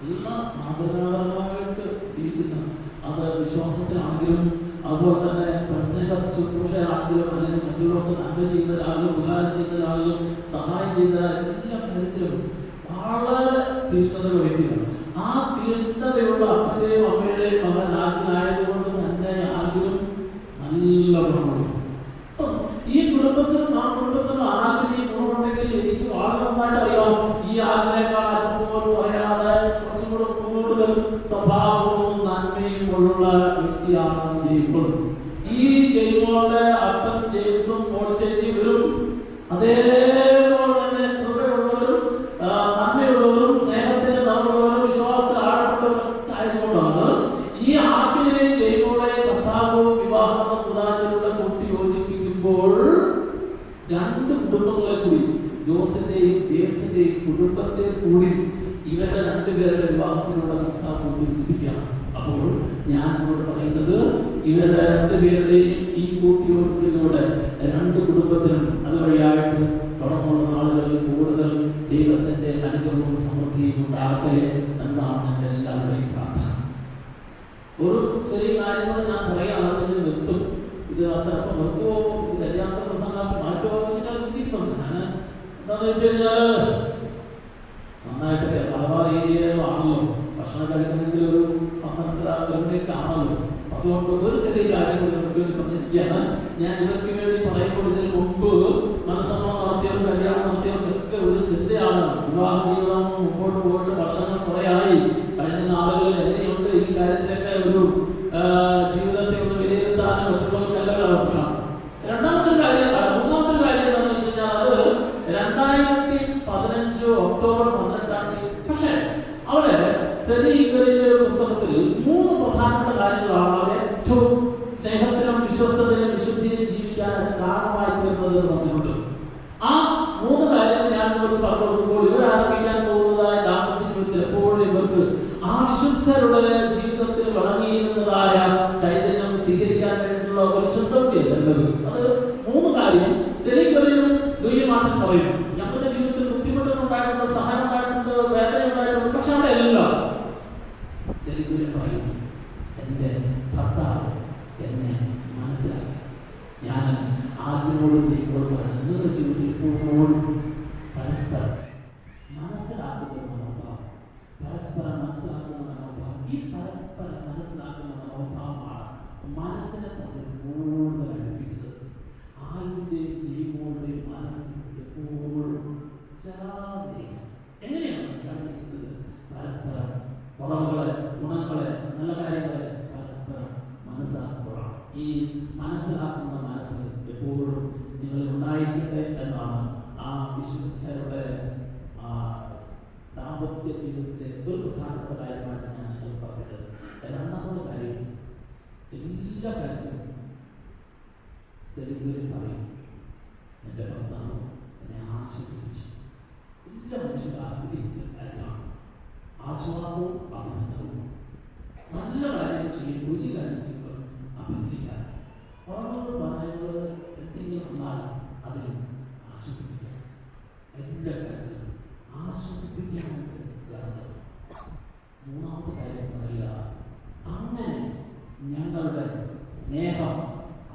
എല്ലാം മാതൃകാപരമായിട്ട് ജീവിക്കുന്ന, അത് വിശ്വാസത്തിലാണെങ്കിലും അതുപോലെ തന്നെ പ്രസംഗ ശുശ്രൂഷയാണെങ്കിലും അല്ലെങ്കിൽ മറ്റുള്ളവർക്ക് നന്മ ചെയ്യുന്നതാണെങ്കിലും ഉപകാരം ചെയ്യുന്നതാണെങ്കിലും സഹായം ചെയ്യുന്നതാണെങ്കിലും എല്ലാ കാര്യത്തിലും വളരെ തീഷ്ണത വ്യക്തിയാണ്. ആ തീഷ്ണതയുള്ള അപ്പന്റെയും അമ്മയുടെയും മകൻ ആദ്യമായതുകൊണ്ട് തന്നെ ആദ്യം നല്ല ഗുണമുണ്ട്. ഈ കുടുംബത്തിലും ആ കുടുംബത്തിലും ആദ്യം ഈ ഗുണമുണ്ടെങ്കിൽ എനിക്ക് വളരെ നന്നായിട്ട് അറിയാം. ഈ ആദ്യത്തേക്കാൾ അല്പം പറയാതെ കുറച്ചുകൂടെ കൂടുതൽ സ്വഭാവവും നന്മയും ഉള്ള വ്യക്തിയാണ് ജയ്മോൾ. ഈ ജയ്മോളുടെ അപ്പൻ ജെയിംസും മോൾ ചേച്ചി വരും അതേപോലെ തന്നെ കൃപയുള്ളവരും നന്മയുള്ളവരും സ്നേഹത്തിന്റെ നന്മയുള്ളവരും വിശ്വാസത്തിൽ ആഴപ്പെട്ടവരും ആയതുകൊണ്ടാണ് ഈ ആപ്പിനെയും ജയ്മോളെയും കർത്താവും വിവാഹ ഉദാശയിലൂടെ കൂട്ടി യോജിപ്പിക്കുമ്പോൾ രണ്ട് കുടുംബങ്ങളെ കൂടി, ജോസിന്റെയും ജെയിംസിന്റെയും കുടുംബത്തെ കൂടി ഇവരുടെ രണ്ടുപേരുടെ വിവാഹത്തിലൂടെ കർത്താവ് യോജിപ്പിക്കുകയാണ്. അപ്പോൾ ഞാൻ നിങ്ങളോട് പറയുന്നത്, ഇവരുടെ രണ്ടുപേരുടെയും ഈ കൂട്ടിയോജിപ്പിലൂടെ രണ്ട് കുടുംബത്തിനും അതുവഴിയായിട്ട് തുടർന്നുള്ള നാളുകളിൽ കൂടുതൽ ദൈവത്തിന്റെ അനുഗ്രഹവും സമൃദ്ധിയും ഉണ്ടാകട്ടെ എന്നാണ് എൻ്റെ എല്ലാവരുടെയും പ്രാർത്ഥന. ഒരു ചെറിയ കാര്യങ്ങൾ ഞാൻ പറയുകയാണെങ്കിൽ നിർത്തും. ഇത് ചിലപ്പോൾ നിർത്തുമോ, കല്യാണ പ്രസംഗം മാറ്റുമോ ഞാൻ ചിന്തിക്കുന്നുണ്ട്. ഞാൻ എന്താണെന്ന് വെച്ച് കഴിഞ്ഞാൽ നന്നായിട്ട് മലബാർ ഏരിയയിലാണല്ലോ ഭക്ഷണം കഴിക്കണമെങ്കിൽ ഒരു 12 ആണല്ലോ. അതുകൊണ്ട് ഒരു ചെറിയ കാര്യം കൂടി നമുക്ക് വേണ്ടി പറഞ്ഞിരിക്കുകയാണ്. ഞാൻ ഇവർക്ക് വേണ്ടി പറയുമ്പോൾ ഇതിന് മുമ്പ് മനസ്സമ്മതം നടത്തിയവരും കല്യാണം നടത്തിയവർക്കൊക്കെ ഒരു ചിന്തയാണ്, വിവാഹ ജീവിതം മുമ്പോട്ട് പോയിട്ട് വർഷങ്ങൾ കുറേയായി. കഴിഞ്ഞ നാളുകളിൽ എങ്ങനെയുണ്ട് ഈ കാര്യത്തിലൊക്കെ ഒരു ജീവിതത്തെ ഒന്ന് വിലയിരുത്താൻ മറ്റുള്ളവർക്ക് എല്ലാവരും അവസരമാണ്. മൂന്നാമത്തെ കാര്യം എന്താണെന്ന് വെച്ച് കഴിഞ്ഞാൽ അത് 2015 ഒക്ടോബർ 12 പക്ഷേ അവിടെ സെലീഗറിന്റെ പുസ്തകത്തിൽ 3 പ്രധാനപ്പെട്ട കാര്യങ്ങളാണ് അവർ ഏറ്റവും സ്നേഹത്തിലും വിശ്വസ്തതയിലും വിശുദ്ധിയിലും ജീവിക്കാനായിട്ട് കാരണമായി തീർന്നത് പറഞ്ഞിട്ടുണ്ട്. ആ 3 കാര്യങ്ങൾ ഞാൻ ഇവർക്ക് പറഞ്ഞു കൊടുക്കുമ്പോൾ ഇവർ ആരംഭിക്കാൻ പോകുന്നതായ ദാമ്പത്യ ജീവിതത്തിൽ എപ്പോഴും ഇവർക്ക് ആ വിശുദ്ധരുടെ ജീവിതത്തിൽ വളർന്നിരുന്നതായ ചൈതന്യം സ്വീകരിക്കാൻ വേണ്ടിയുള്ള ഒരു ചിന്തയെ നല്ലത്. അത് 3 കാര്യം സെലീഗറിലും ലൂയിമാർട്ടിൻ പറയും. ഞങ്ങളുടെ ജീവിതത്തിൽ ബുദ്ധിമുട്ടുകളുണ്ടായിട്ടുണ്ട്, സഹായം ഉണ്ടായിട്ടുണ്ട്, വേദന ഉണ്ടായിട്ടുണ്ട്. പക്ഷെ അവിടെ എല്ലാം സെലീഗറി പറയും, എൻ്റെ ഭർത്താവ് എന്നെ മനസ്സിലാക്കി. ഞാൻ ആദ്യമോട് ചെയ്യുമ്പോൾ നിങ്ങളുടെ ജീവിതത്തിൽ എപ്പോഴും പരസ്പരം മനസ്സിലാക്കുന്ന മനോഭാവം, പരസ്പരം മനസ്സിലാക്കുന്ന മനോഭാവം. ഈ പരസ്പരം മനസ്സിലാക്കുന്ന മനോഭാവമാണ് മനസ്സിനെ തമ്മിൽ കൂടുതൽ അടുപ്പിക്കുന്നത്. ആരുടെയും ജീവോടെയും മനസ്സിൽ എപ്പോഴും ചേർന്നിരിക്കണം. എങ്ങനെയാണ് ചേർന്നിരിക്കുന്നത്? പരസ്പരം കുറവുകളെ, ഗുണങ്ങളെ, നല്ല കാര്യങ്ങളെ പരസ്പരം മനസ്സിലാക്കുമ്പോഴാണ്. ഈ മനസ്സിലാക്കുന്ന മനസ്സ് എപ്പോഴും നിങ്ങൾ ഉണ്ടായിരിക്കട്ടെ എന്നാണ് ആ വിശുദ്ധരുടെ ദാമ്പത്യ ജീവിതത്തിലെ ഒരു പ്രധാനപ്പെട്ട കാര്യമായിട്ട് ഞാൻ നിങ്ങൾ പറഞ്ഞത്. രണ്ടാമത്തെ കാര്യം, എല്ലാ കാര്യത്തിലും സെലിബ്രേറ്റ് പറയും, എൻ്റെ ഭർത്താവ് എന്നെ ആശ്വസിപ്പിച്ചു. എല്ലാ മനുഷ്യരും ആഗ്രഹിക്കുന്ന കാര്യമാണ് ആശ്വാസവും അഭിനന്ദനവും. നല്ല കാര്യം ചെയ്യും, ഒരു കാര്യം ചെയ്യുമ്പോൾ അഭിനന്ദിക്കാൻ, ഓരോ പറയുന്നത് എന്തെങ്കിലും വന്നാൽ അതിൽ ആശ്വസിപ്പിക്കാം. എല്ലാ കാര്യത്തിലും ആശ്വസിപ്പിക്കാനായിട്ട് ചേർന്നത്. മൂന്നാമത്തെ കാര്യം പറയുക, അങ്ങനെ ഞങ്ങളുടെ സ്നേഹം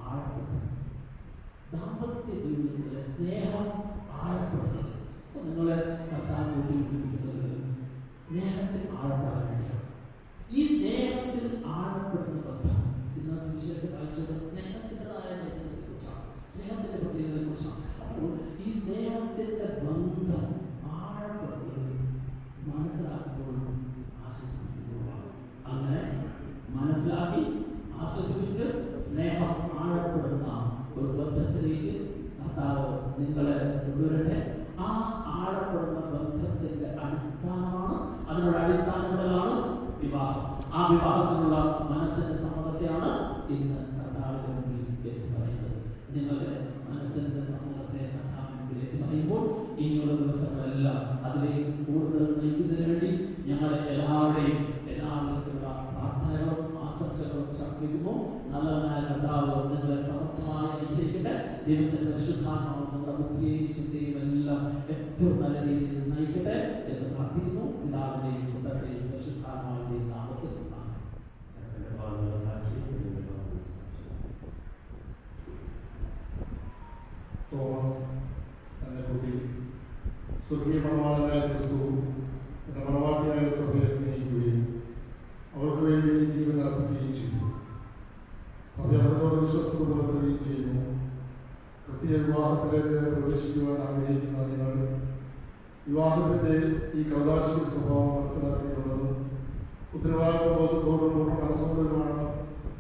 ആഴപ്പെട്ടു. ദാമ്പത്യ ജീവിതത്തിലെ സ്നേഹം ആഴപ്പെടുന്നത്. നിങ്ങളെ കർത്താവ് കൂട്ടിയിരിക്കുന്നത് സ്നേഹത്തിൽ ആഴപ്പെടാൻ വേണ്ടിയാണ്. ഈ സ്നേഹത്തിൽ ആഴപ്പെടുന്ന ബന്ധം ഇന്ന് സുവിശേഷത്തിൽ വായിച്ചത് സ്നേഹത്തിൻ്റെതായ ചരിത്രത്തെക്കുറിച്ചാണ്, സ്നേഹത്തിൻ്റെ പ്രത്യേകതയെക്കുറിച്ചാണ്. അപ്പോൾ ഈ സ്നേഹത്തിൻ്റെ ബന്ധം ആഴപ്പെടുന്നത് മനസ്സിലാക്കുമ്പോഴും ആശ്വസിക്കുമ്പോഴുമാണ്. അങ്ങനെ മനസ്സിലാക്കി ആശ്വസിപ്പിച്ച് സ്നേഹം ആഴപ്പെടുന്ന ഒരു ബന്ധത്തിലേക്ക് കർത്താവ് നിങ്ങളെ കൊണ്ടുവരട്ടെ. ആ ആഴപ്പെടുന്ന ബന്ധത്തിന്റെ അടിസ്ഥാനമാണ്, അതിനുള്ള അടിസ്ഥാനങ്ങളാണ് വിവാഹം. ആ വിവാഹത്തിനുള്ള മനസ്സിന്റെ സമ്മതത്തെയാണ് ഇന്ന് കർത്താവിന്റെ മുമ്പിൽ ഏറ്റു പറയുന്നത്. നിങ്ങളുടെ മനസ്സിന്റെ സമ്മതത്തെ കർത്താവിന്റെ മുമ്പിൽ ഏറ്റു പറയുമ്പോൾ ഇനിയുള്ള ദിവസങ്ങളെല്ലാം അതിലേക്ക് കൂടുതൽ നയിക്കുന്നതിന് വേണ്ടി ഞങ്ങളെ എല്ലാവരുടെയും എല്ലാ വിധത്തിലുള്ള പ്രാർത്ഥനകളും ആശംസകളും സമർപ്പിക്കുന്നു. നല്ലവനായ കർത്താവ് നിങ്ങളെ സമർത്ഥമായി അനുഗ്രഹിക്കട്ടെ. ദൈവത്തിന്റെ പരിശുദ്ധാത്മാവ് നിങ്ങളുടെ ബുദ്ധിയെയും ചിന്തയും എല്ലാം ഏറ്റവും നല്ല രീതിയിൽ നയിക്കട്ടെ എന്ന് പ്രാർത്ഥിക്കുന്നു. പിതാവിന്റെയും പുത്രന്റെയും പരിശുദ്ധാത്മാവിന്റെയും നാമത്തിൽ. തോമസ് എന്ന കുട്ടി സ്വർഗീയ മണവാളനായ ക്രിസ്തു എന്ന മണവാട്ടിയായ സഭയെ സ്നേഹിക്കുകയും അവർക്ക് വേണ്ടി ജീവൻ അർപ്പിക്കുകയും ചെയ്തു. സഭ അവരോട് വിശ്വസ്തത പുലർത്തുകയും ചെയ്യുന്നു. ക്രിസ്തീയ വിവാഹത്തിലേക്ക് പ്രവേശിക്കുവാൻ ആഗ്രഹിക്കുന്ന നിങ്ങൾ വിവാഹത്തിന്റെ ഈ കൗതാശിക സ്വഭാവം മനസ്സിലാക്കിയിട്ടുള്ളതും ഉത്തരവാദിത്വ ബോധത്തോടും പൂർണ്ണ മനസ്സോടുമാണ്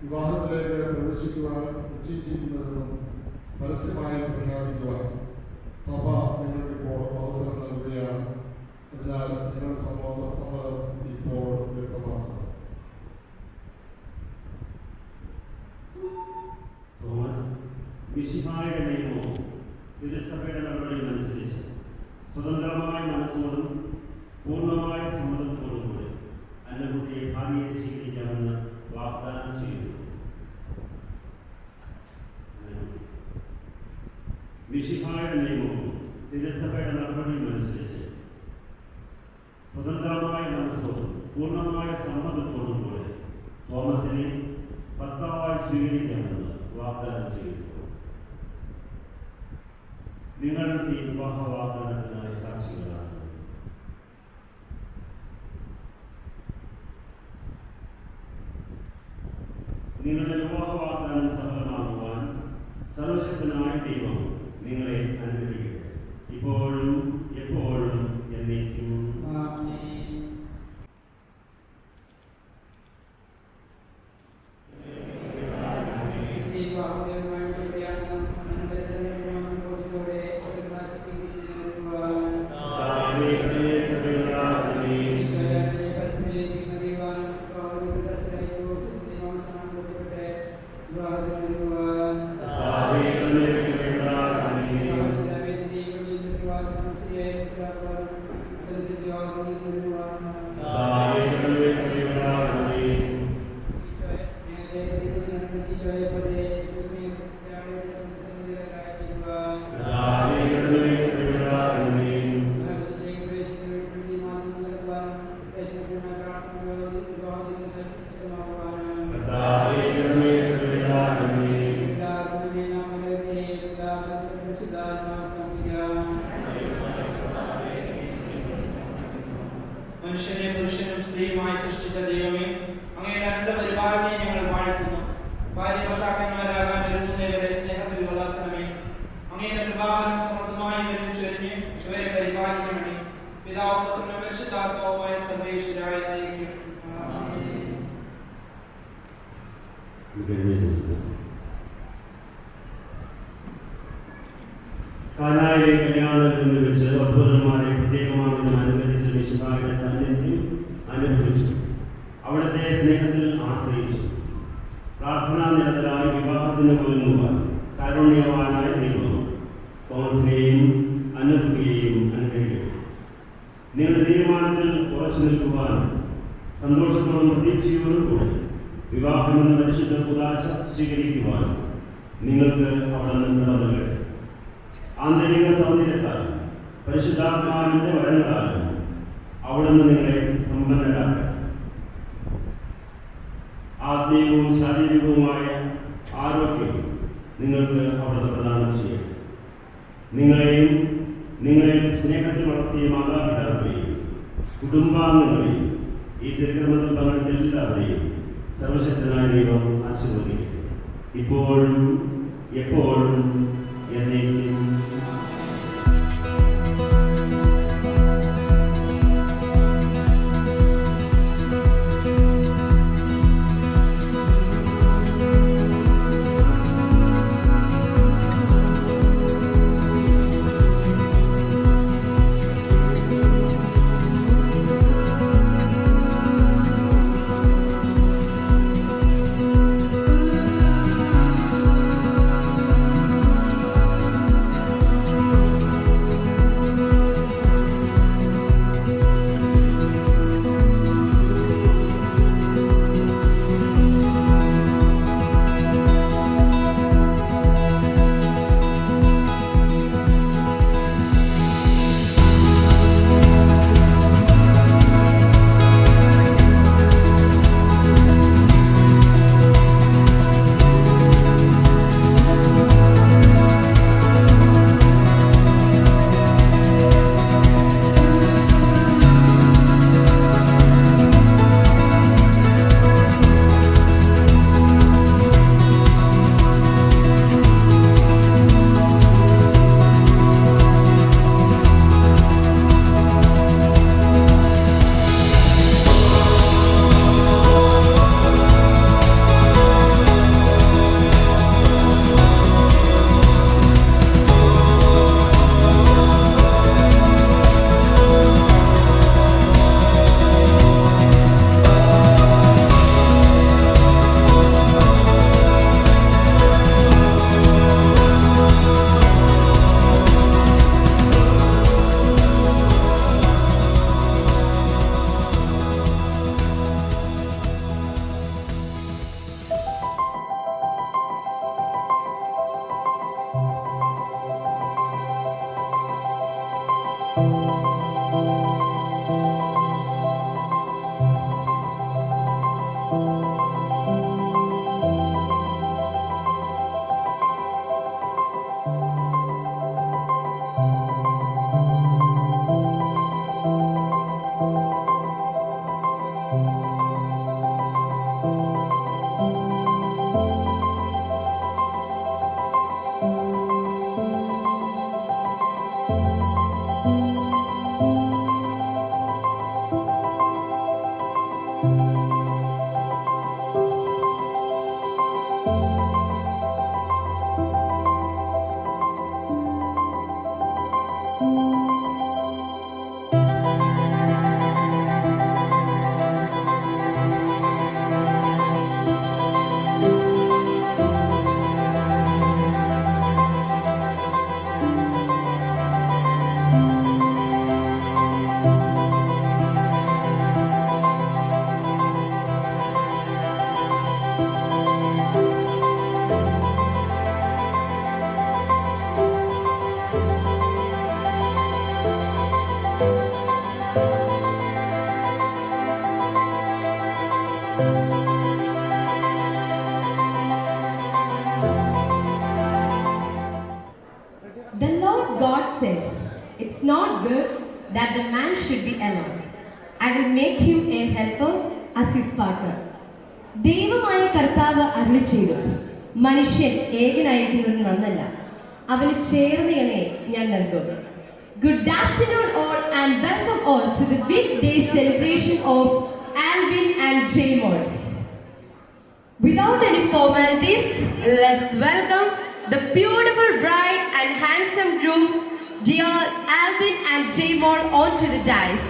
വിവാഹത്തിലേക്ക് പ്രവേശിക്കുവാൻ നിശ്ചയിച്ചിരിക്കുന്നതെന്നും പരസ്യമായി പ്രഖ്യാപിക്കുവാൻ സഭ നിങ്ങൾക്കിപ്പോൾ അവസരം നൽകുകയാണ്. അതിനാൽ നിങ്ങളുടെ സമ്മതം ഇപ്പോൾ വ്യക്തമാക്കുക. തോമസ് മിശിഹായുടെ നിയമവും തിരുസഭയുടെ നടപടിയും അനുസരിച്ച് സ്വതന്ത്രമായ മനസ്സോടും പൂർണ്ണമായ സമ്മതത്തോടും കൂടി അന്നക്കുട്ടിയെ ഭാര്യയെ സ്വീകരിക്കാമെന്ന് വാഗ്ദാനം ചെയ്യുന്നു. മിശിഹായുടെ നിയമവും തിരുസഭയുടെ നടപടിയും അനുസരിച്ച് സ്വതന്ത്രമായ മനസ്സോടും പൂർണ്ണമായ സമ്മതത്തോടും കൂടി തോമസിനെ ഭർത്താവായി സ്വീകരിക്കാമെന്ന് വാഗ്ദാനം ചെയ്യുന്നു. നിങ്ങൾ ഈ വിവാഹ വാഗ്ദാനത്തിനായി സാക്ഷികളാണ്. നിങ്ങളുടെ വിവാഹ വാഗ്ദാനം സഫലമാകുവാൻ സർവശക്തനായ ദൈവം നിങ്ങളെ അനുഗ്രഹിക്കട്ടെ, ഇപ്പോഴും എപ്പോഴും എന്നേക്കും. മനുഷ്യനെ പുരുഷനും സ്ത്രീയുമായി സൃഷ്ടിച്ച ദൈവമേ, അങ്ങയുടെ അനന്ത പരിപാലനയെ ഞങ്ങൾ വാഴ്ത്തുന്നു. ഭാര്യ ഭർത്താക്കന്മാരാകാൻ ഒരുങ്ങുന്നവരെ സ്നേഹത്തിൽ വളർത്തണമേ. അങ്ങയുടെ കൃപാവരം സമൃദ്ധമായി ഇവരിൽ ചൊരിഞ്ഞ് ഇവരെ പരിപാലിക്കണമേ. പിതാവും പുത്രനും പരിശുദ്ധാത്മാവുമായ സർവേശ്വരായ ദൈവമേ. കാനായിലെ കല്യാണത്തിൽ വെച്ച് വധൂവരന്മാരെ പ്രത്യേകമായി അനുഗ്രഹിച്ച മിശിഹായുടെ സാന്നിധ്യം അനുഭവിച്ചു. അവിടുത്തെ സ്നേഹത്തിൽ ആശ്രയിച്ചു. പ്രാർത്ഥനാ നിരതരായി വിവാഹത്തിന് ഒരുങ്ങുവാൻ കാരുണ്യവാനായ ദൈവം തോമസിനെയും അന്നക്കുട്ടിയെയും അനുഗ്രഹിക്കും. നിങ്ങളുടെ തീരുമാനത്തിൽ ഉറച്ചു നിൽക്കുവാൻ സന്തോഷത്തോടും പ്രതീക്ഷയോടും കൂടി വിവാഹമെന്ന പരിശുദ്ധ കൂദാശ സ്വീകരിക്കുവാൻ നിങ്ങൾക്ക് അവിടെ നിന്ന് കടന്നുകൾ. ആന്തരിക സൗന്ദര്യത്താൽ പരിശുദ്ധാത്മാവിന്റെ വരങ്ങളാലും അവിടുന്ന് നിങ്ങളെ സമ്പന്നരാക്കുക. ആത്മീയവും ശാരീരികവുമായ ആരോഗ്യം നിങ്ങൾക്ക് അവിടുന്ന് പ്രദാനം ചെയ്യും. നിങ്ങളെ സ്നേഹത്തിൽ വളർത്തിയ മാതാപിതാക്കളെയും കുടുംബാംഗങ്ങളെയും ഈ തിരുക്രമത്തിൽ പങ്കെടുത്ത എല്ലാവരെയും സർവശക്തനായ ദൈവം ആശീർവദിക്കും. ഇപ്പോഴും എപ്പോഴും എന്നേക്കും. The Lord God said, "It's not good that the man should be alone. I will make him a helper as his partner. ദൈവമായ കർത്താവ് അരുളി ചെയ്തു, മനുഷ്യൻ ഏകനായിരിക്കുന്നത് നന്നല്ല, അവന് ചേർന്നയനെ ഞാൻ നൽകും. Good afternoon all and welcome all to the big day celebration of Alvin and Jaymol. Without any formalities, let's welcome the beautiful bride and handsome groom, dear Alvin and Jaymol, onto the dais.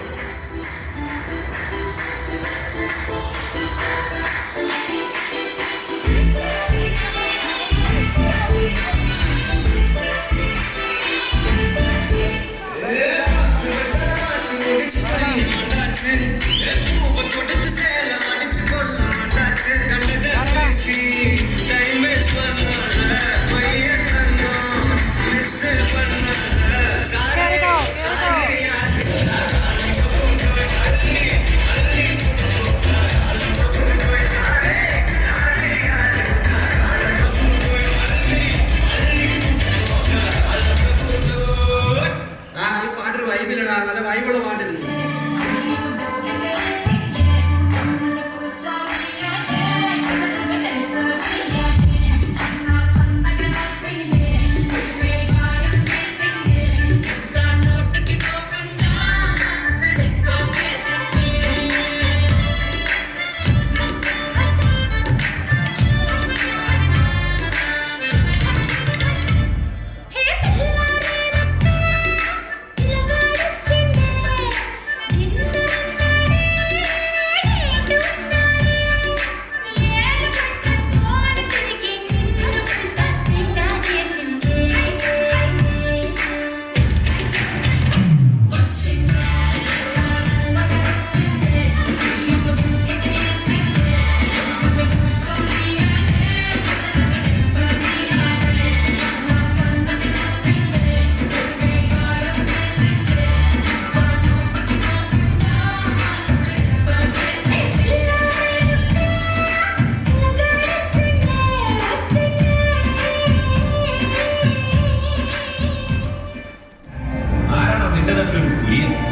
നല്ല വൈബിള് പാട്ടില്ല.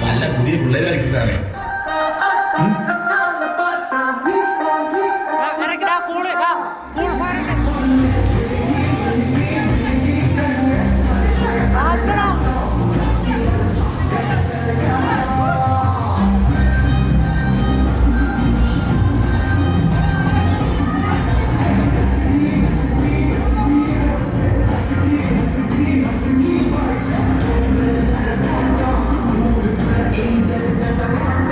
നല്ല പുതിയ പിള്ളേരായിരിക്കും സാറേ. Angel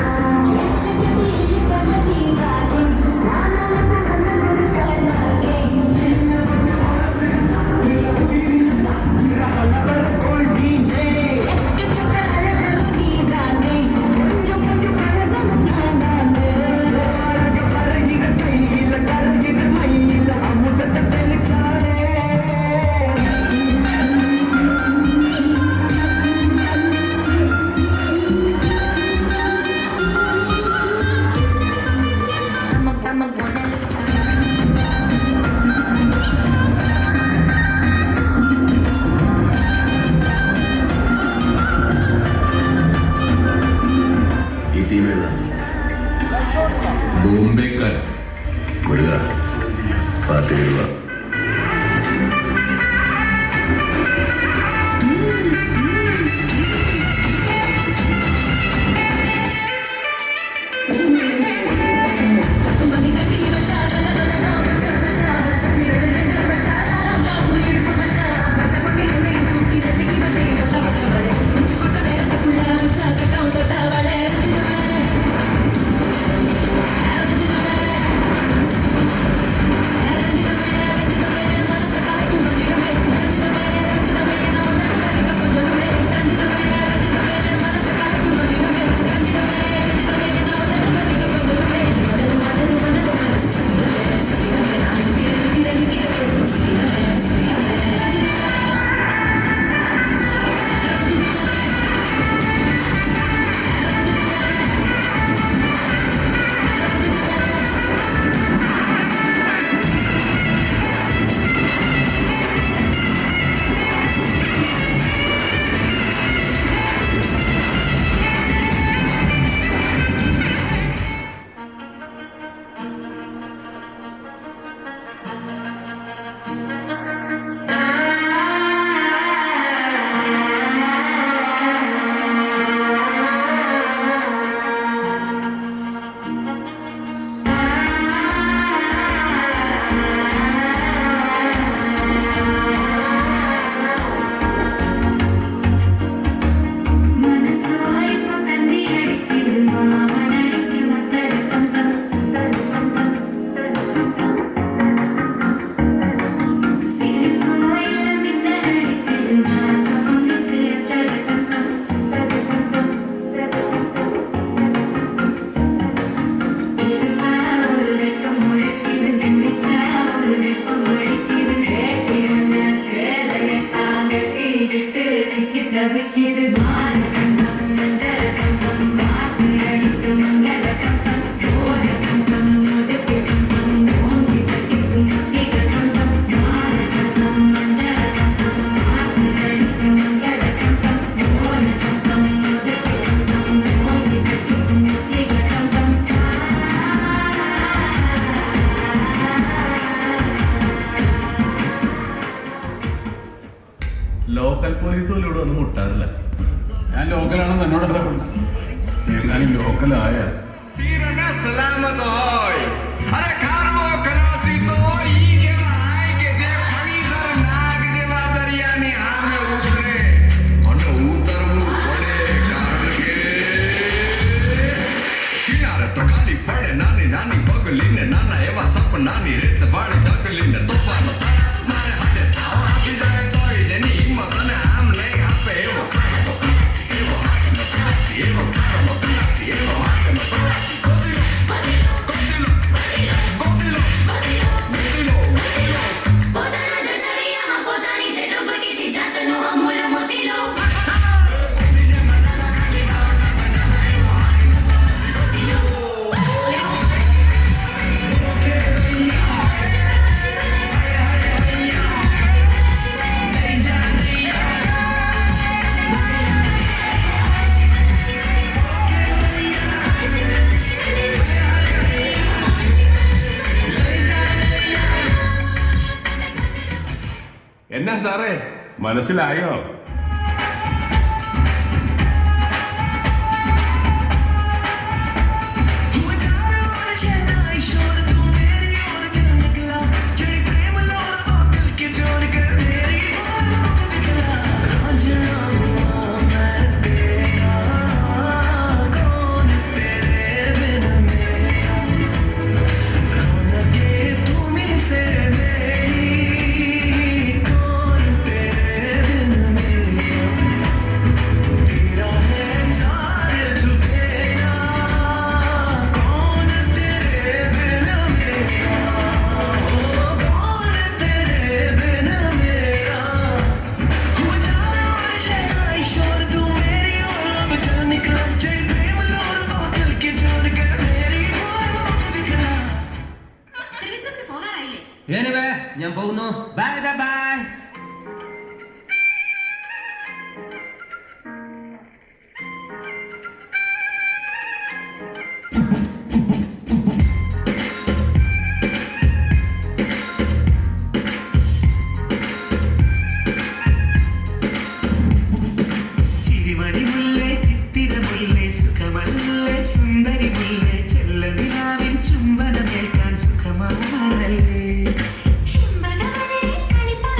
local police പോലും ഇവിടെ ഒന്നും മുട്ടാറില്ല. ഞാൻ ലോക്കലാണെന്ന് എന്നോട് എങ്ങാനും ലോക്കലായ Nani Bogoline, Nana Eva Sapanani, Rita Bari Dogoline, Tofano, Mare Hade Sawa, Izai, Deni, Madonna, I'm laying up a hero. എന്നാ സാറേ മനസ്സിലായോ? ഞാൻ പോകുന്നു. Bye bye bye. ചിരിമണി മുല്ലേ ചിത്തിര മുല്ലേ സുഖമല്ലേ സുന്ദരി മുല്ലേ ചെല്ല നിലാവിൻ ചുംബനമേൽക്കാൻ സുഖമാണല്ലേ. ചിമ്പനവരെ കളിപ്പാ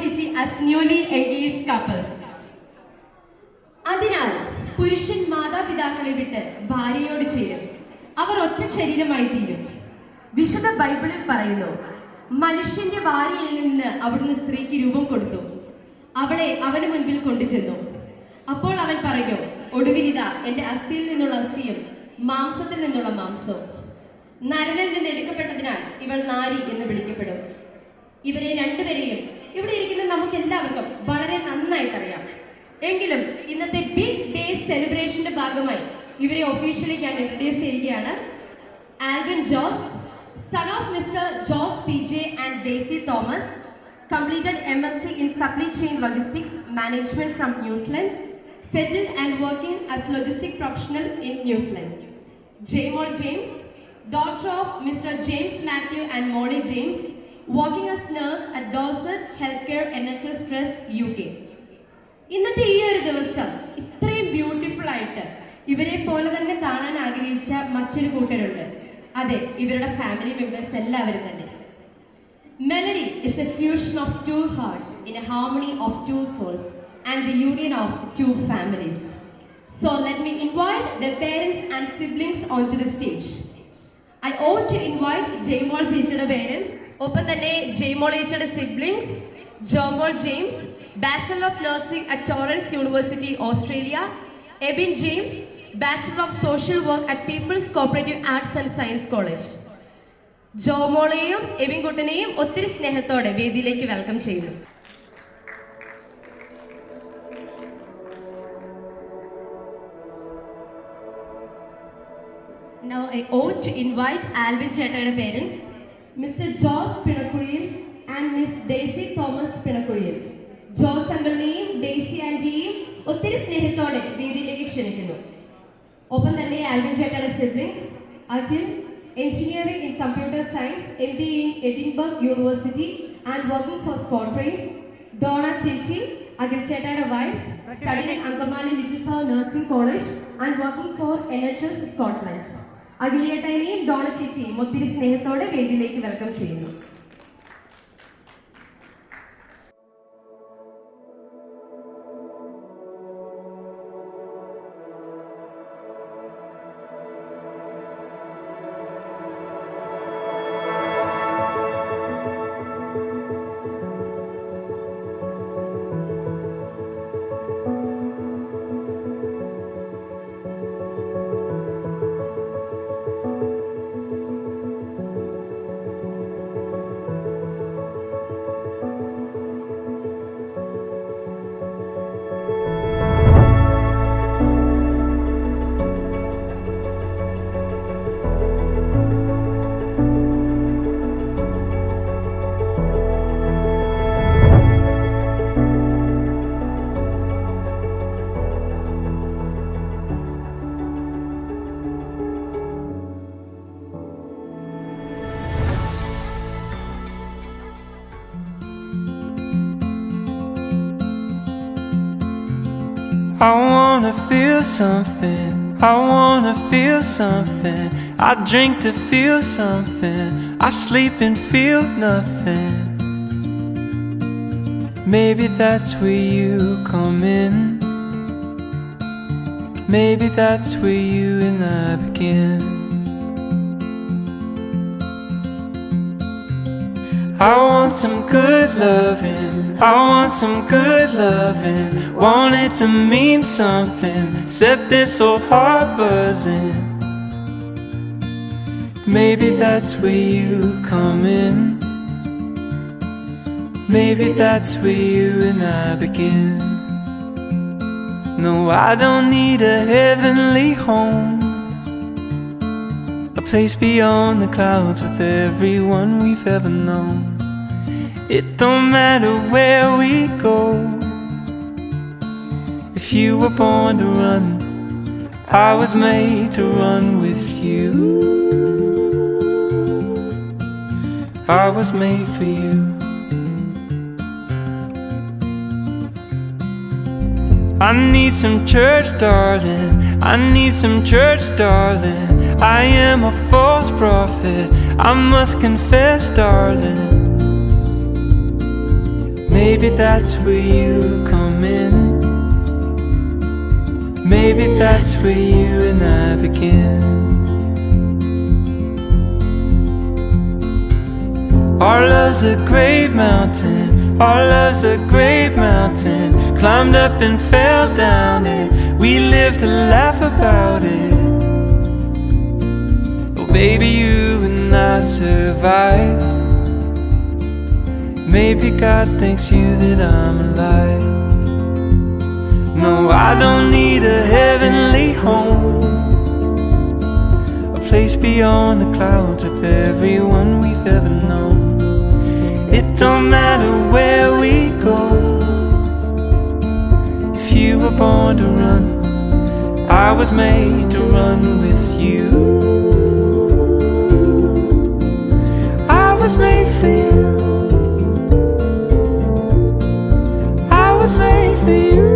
Chichi as newly engaged couples. അതിനാൽ പുരുഷൻ മാതാപിതാക്കളെ വിട്ട് ഭാര്യയോട് ചേരും, അവർ ഒറ്റ ശരീരമായി തീരും. വിശുദ്ധ ബൈബിളിൽ പറയുന്നു, മനുഷ്യന്റെ ഭാര്യയിൽ നിന്ന് അവിടുന്ന് സ്ത്രീക്ക് രൂപം കൊടുത്തു, അവളെ അവന് മുൻപിൽ കൊണ്ടുചെന്നു. അപ്പോൾ അവൻ പറഞ്ഞു, ഒടുവിലിതാ എന്റെ അസ്ഥിയിൽ നിന്നുള്ള അസ്ഥിയും മാംസത്തിൽ നിന്നുള്ള മാംസവും. നരനിൽ നിന്ന് എടുക്കപ്പെട്ടതിനാൽ ഇവൾ നാരി എന്ന് വിളിക്കപ്പെടും. ഇവരെ രണ്ടുപേരെയും ഇവിടെ ഇരിക്കുന്ന നമുക്ക് എല്ലാവർക്കും വളരെ നന്നായിട്ടറിയാം. എങ്കിലും ഇന്നത്തെ ബിഗ് ഡേ സെലിബ്രേഷന്റെ ഭാഗമായി ഇവരെ ഒഫീഷ്യലി ഞാൻ ഇൻട്രൊഡ്യൂസ് ചെയ്യുകയാണ്. Alvin Jose, son of Mr. Joss PJ and Daisy Thomas, completed MSc in Supply Chain Logistics Management from New Zealand, settled and working as logistic professional in New Zealand. Jaymol James, daughter of Mr. James Matthew and Molly James, working as nurse at Dorset Healthcare NHS Trust UK. ഇന്നത്തെ ഈ ഒരു ദിവസം ഇത്രയും beautiful ആയിട്ട് ഇവരെ പോലെ തന്നെ കാണാൻ ആഗ്രഹിച്ച മറ്റൊരു കൂട്ടരുണ്ട്. അതെ, ഇവരുടെ ഫാമിലി മെമ്പേഴ്സ് എല്ലാവരും തന്നെ. Melody is a fusion of two hearts in a harmony of two souls and the union of two families. So let me invite the parents and siblings onto the stage. I ought to invite Jaymol Chechiയുടെ parents, ഒപ്പം തന്നെ Jaymol Chechiയുടെ siblings, Jomol James, Bachelor of Nursing at Torrens University, Australia, Ebin James, Bachelor of Social Work at People's Cooperative Arts and Science College. ജോമോളെയും Ebin കുട്ടനെയും ഒത്തിരി സ്നേഹത്തോടെ വേദിയിലേക്ക് welcome ചെയ്യുന്നു. Now I ought to invite Alvin ചേട്ടയുടെ parents, Mr. Joss Pinakuriil and Miss Daisy Thomas Pinakuriil. Jose അങ്കിളിനെയും ഡെയ്സി ആന്റിയെയും ഒത്തിരി സ്നേഹത്തോടെ വേദിയിലേക്ക് ക്ഷണിക്കുന്നു. ഒപ്പം തന്നെ ആൽവിൻ ചേട്ടയുടെ siblings Akhil, engineering in computer science, MBA in Edinburgh University and working for Scotland. Donna Chechi, Akhil Chetta'യുടെ wife, studying at Ankamali Little Flower Nursing College and working for NHS Scotland. അഖിലേട്ടനെയും ഡോണ ചേച്ചിയും ഒത്തിരി സ്നേഹത്തോടെ വേദിയിലേക്ക് വെൽക്കം ചെയ്യുന്നു. I wanna feel something, I wanna feel something. I drink to feel something, I sleep and feel nothing. Maybe that's where you come in, maybe that's where you and I begin. I want some good loving, I want some good loving. Want it to mean something, set this old heart buzzing. Maybe that's where you come in, maybe that's where you and I begin. No, I don't need a heavenly home, a place beyond the clouds with everyone we've ever known. It don't matter where we go, if you were born to run, I was made to run with you. I was made for you. I need some church, darling, I need some church, darling. I am a false prophet, I must confess, darling. Maybe that's where you come in. Maybe that's where you and I begin. Our love's a great mountain. Our love's a great mountain. Climbed up and fell down it. We live to laugh about it. Oh baby, you and I survived. Maybe God thanks you that I'm alive. No, I don't need a heavenly home, a place beyond the clouds with everyone we've ever known. It don't matter where we go. If you were born to run, I was made to run with you. I was made for you. I was made for you.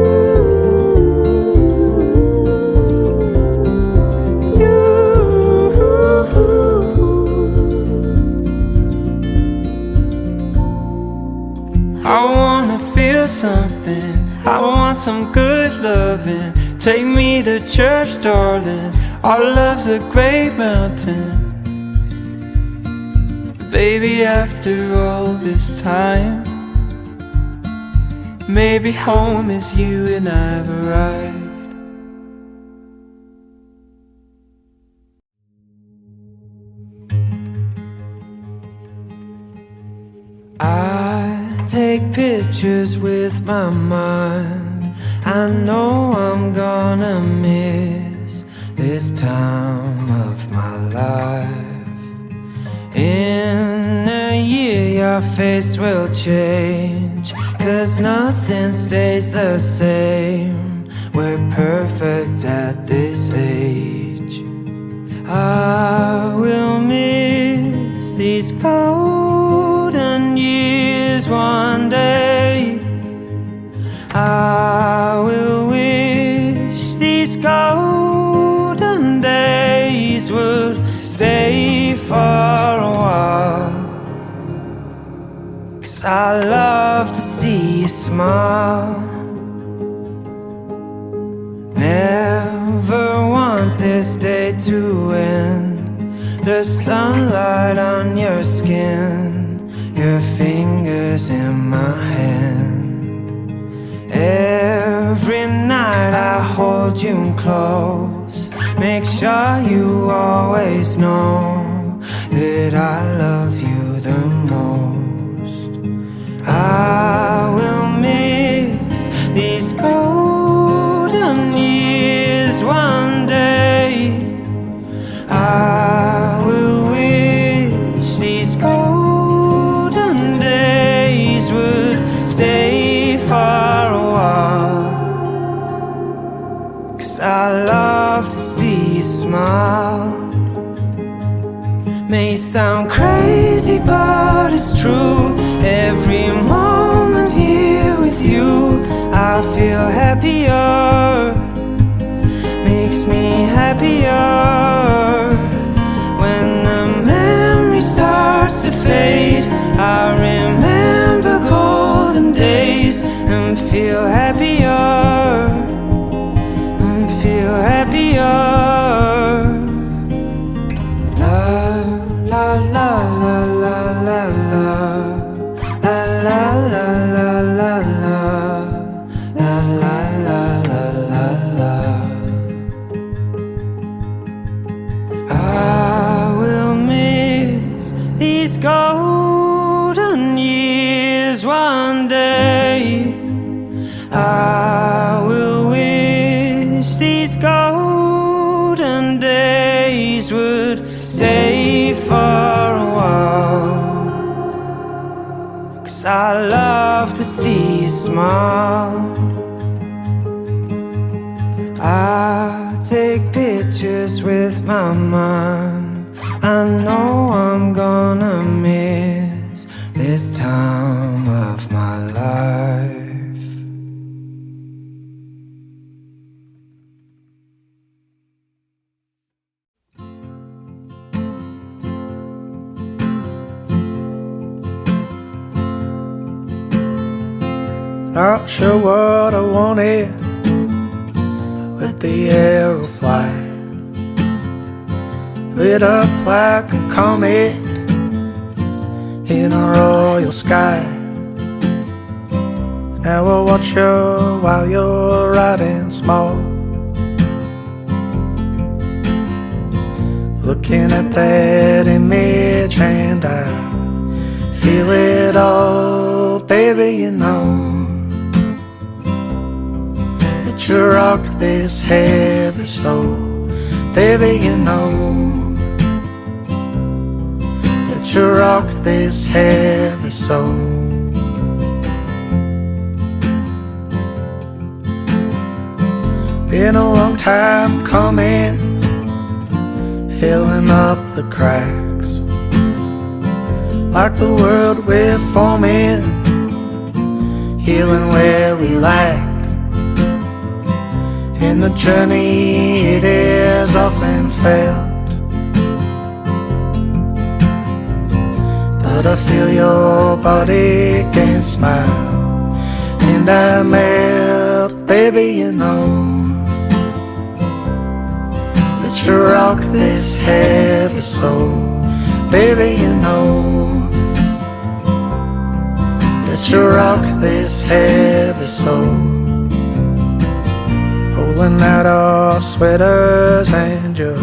I wanna feel something. I want some good loving. Take me to church, darling. Our love's a great mountain. Baby, after all this time, maybe home is you and I've arrived. I take pictures with my mind. I know I'm gonna miss this time of my life. In a year your face will change, 'cause nothing stays the same. We're perfect at this age. I will miss these golden years one day. I will wish these golden days would stay for a while, 'cause I love to see you smile. Never want this day to end. The sunlight on your skin, your fingers in my hand. Every night I hold you close, make sure you always know that I love you the most. I will miss these golden years one day. I will wish these golden days would stay for a while, 'cause I love to see you smile. May sound crazy, but it's true. Every moment here with you, I feel happier. Makes me happier. When the memory starts to fade, I remember golden days and feel happier. And feel happier. La la la la la la la la la la la la la la la la la la. I will miss these golden years one day. I will wish these golden days would stay for a while, 'cause I love to see you smile. I take pictures with my mind. I know I'm gonna miss this time of my life. Not sure what I wanted. Let the arrow fly. Lit up like a comet in a royal sky. Now I'll watch you while you're riding small, looking at that image, and I feel it all, baby. You know that you rock this heavy soul, baby. You know that you rock this heavy soul. Been a long time coming, filling up the cracks, like the world we're forming, healing where we lack. In the journey it is often felt, but I feel your body can smile, and I melt, baby. You know that you rock this heavy soul, baby. You know that you rock this heavy soul. Pulling out our sweaters and you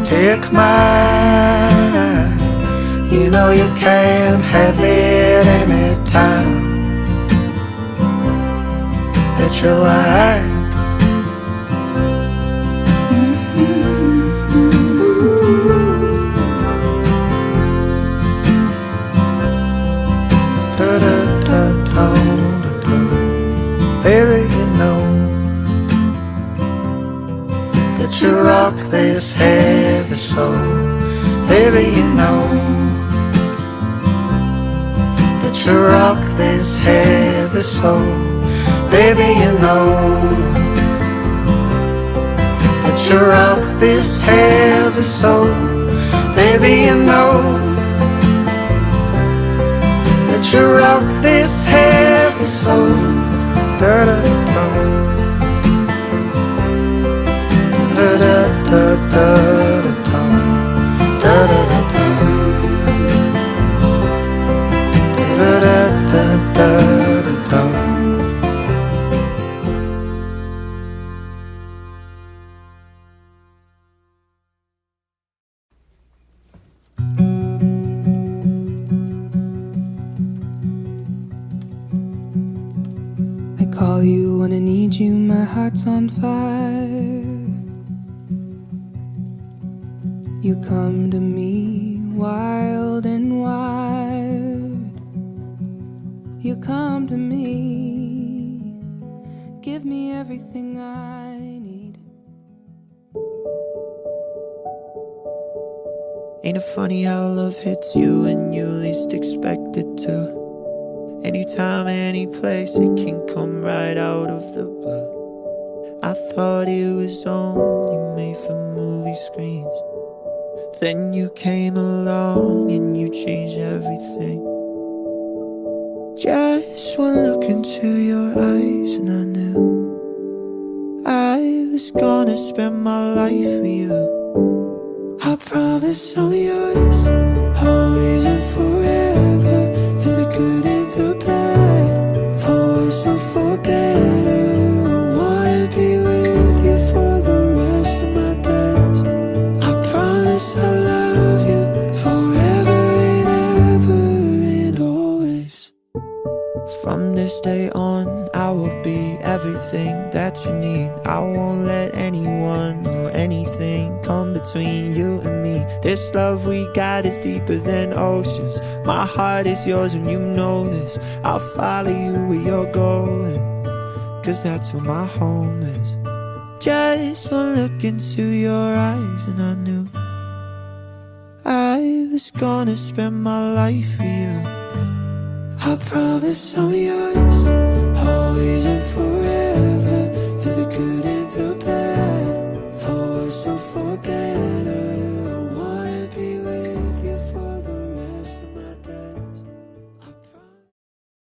take mine. You know you can't have it anytime that you like. Baby, you know that you rock this heavy soul, baby. You know that you rock this heavy soul, baby. You know that you rock this heavy soul, baby. You know that you rock this heavy soul. Da da da da da da da da da da da. Call you when I need you, my heart's on fire. You come to me wild and wild. You come to me, give me everything I need. Ain't it funny how love hits you when you least expect it to? Anytime, any place, it can come right out of the blue. I thought it was only made for movie screens. Then you came along and you changed everything. Just one look into your eyes and I knew I was gonna spend my life with you. I promise I'm yours, always and forever. Through the good and the bad, for worse and for better. I wanna be with you for the rest of my days. I promise I'll love you forever and ever and always. From this day on, I will be everything that you need. I won't let anyone or anything come between you and me. This love we got is deeper than oceans. My heart is yours and you know this. I'll follow you where you're going, 'cause that's where my home is. Just one look into your eyes and I knew I was gonna spend my life with you. I promise I'm yours, always and forever.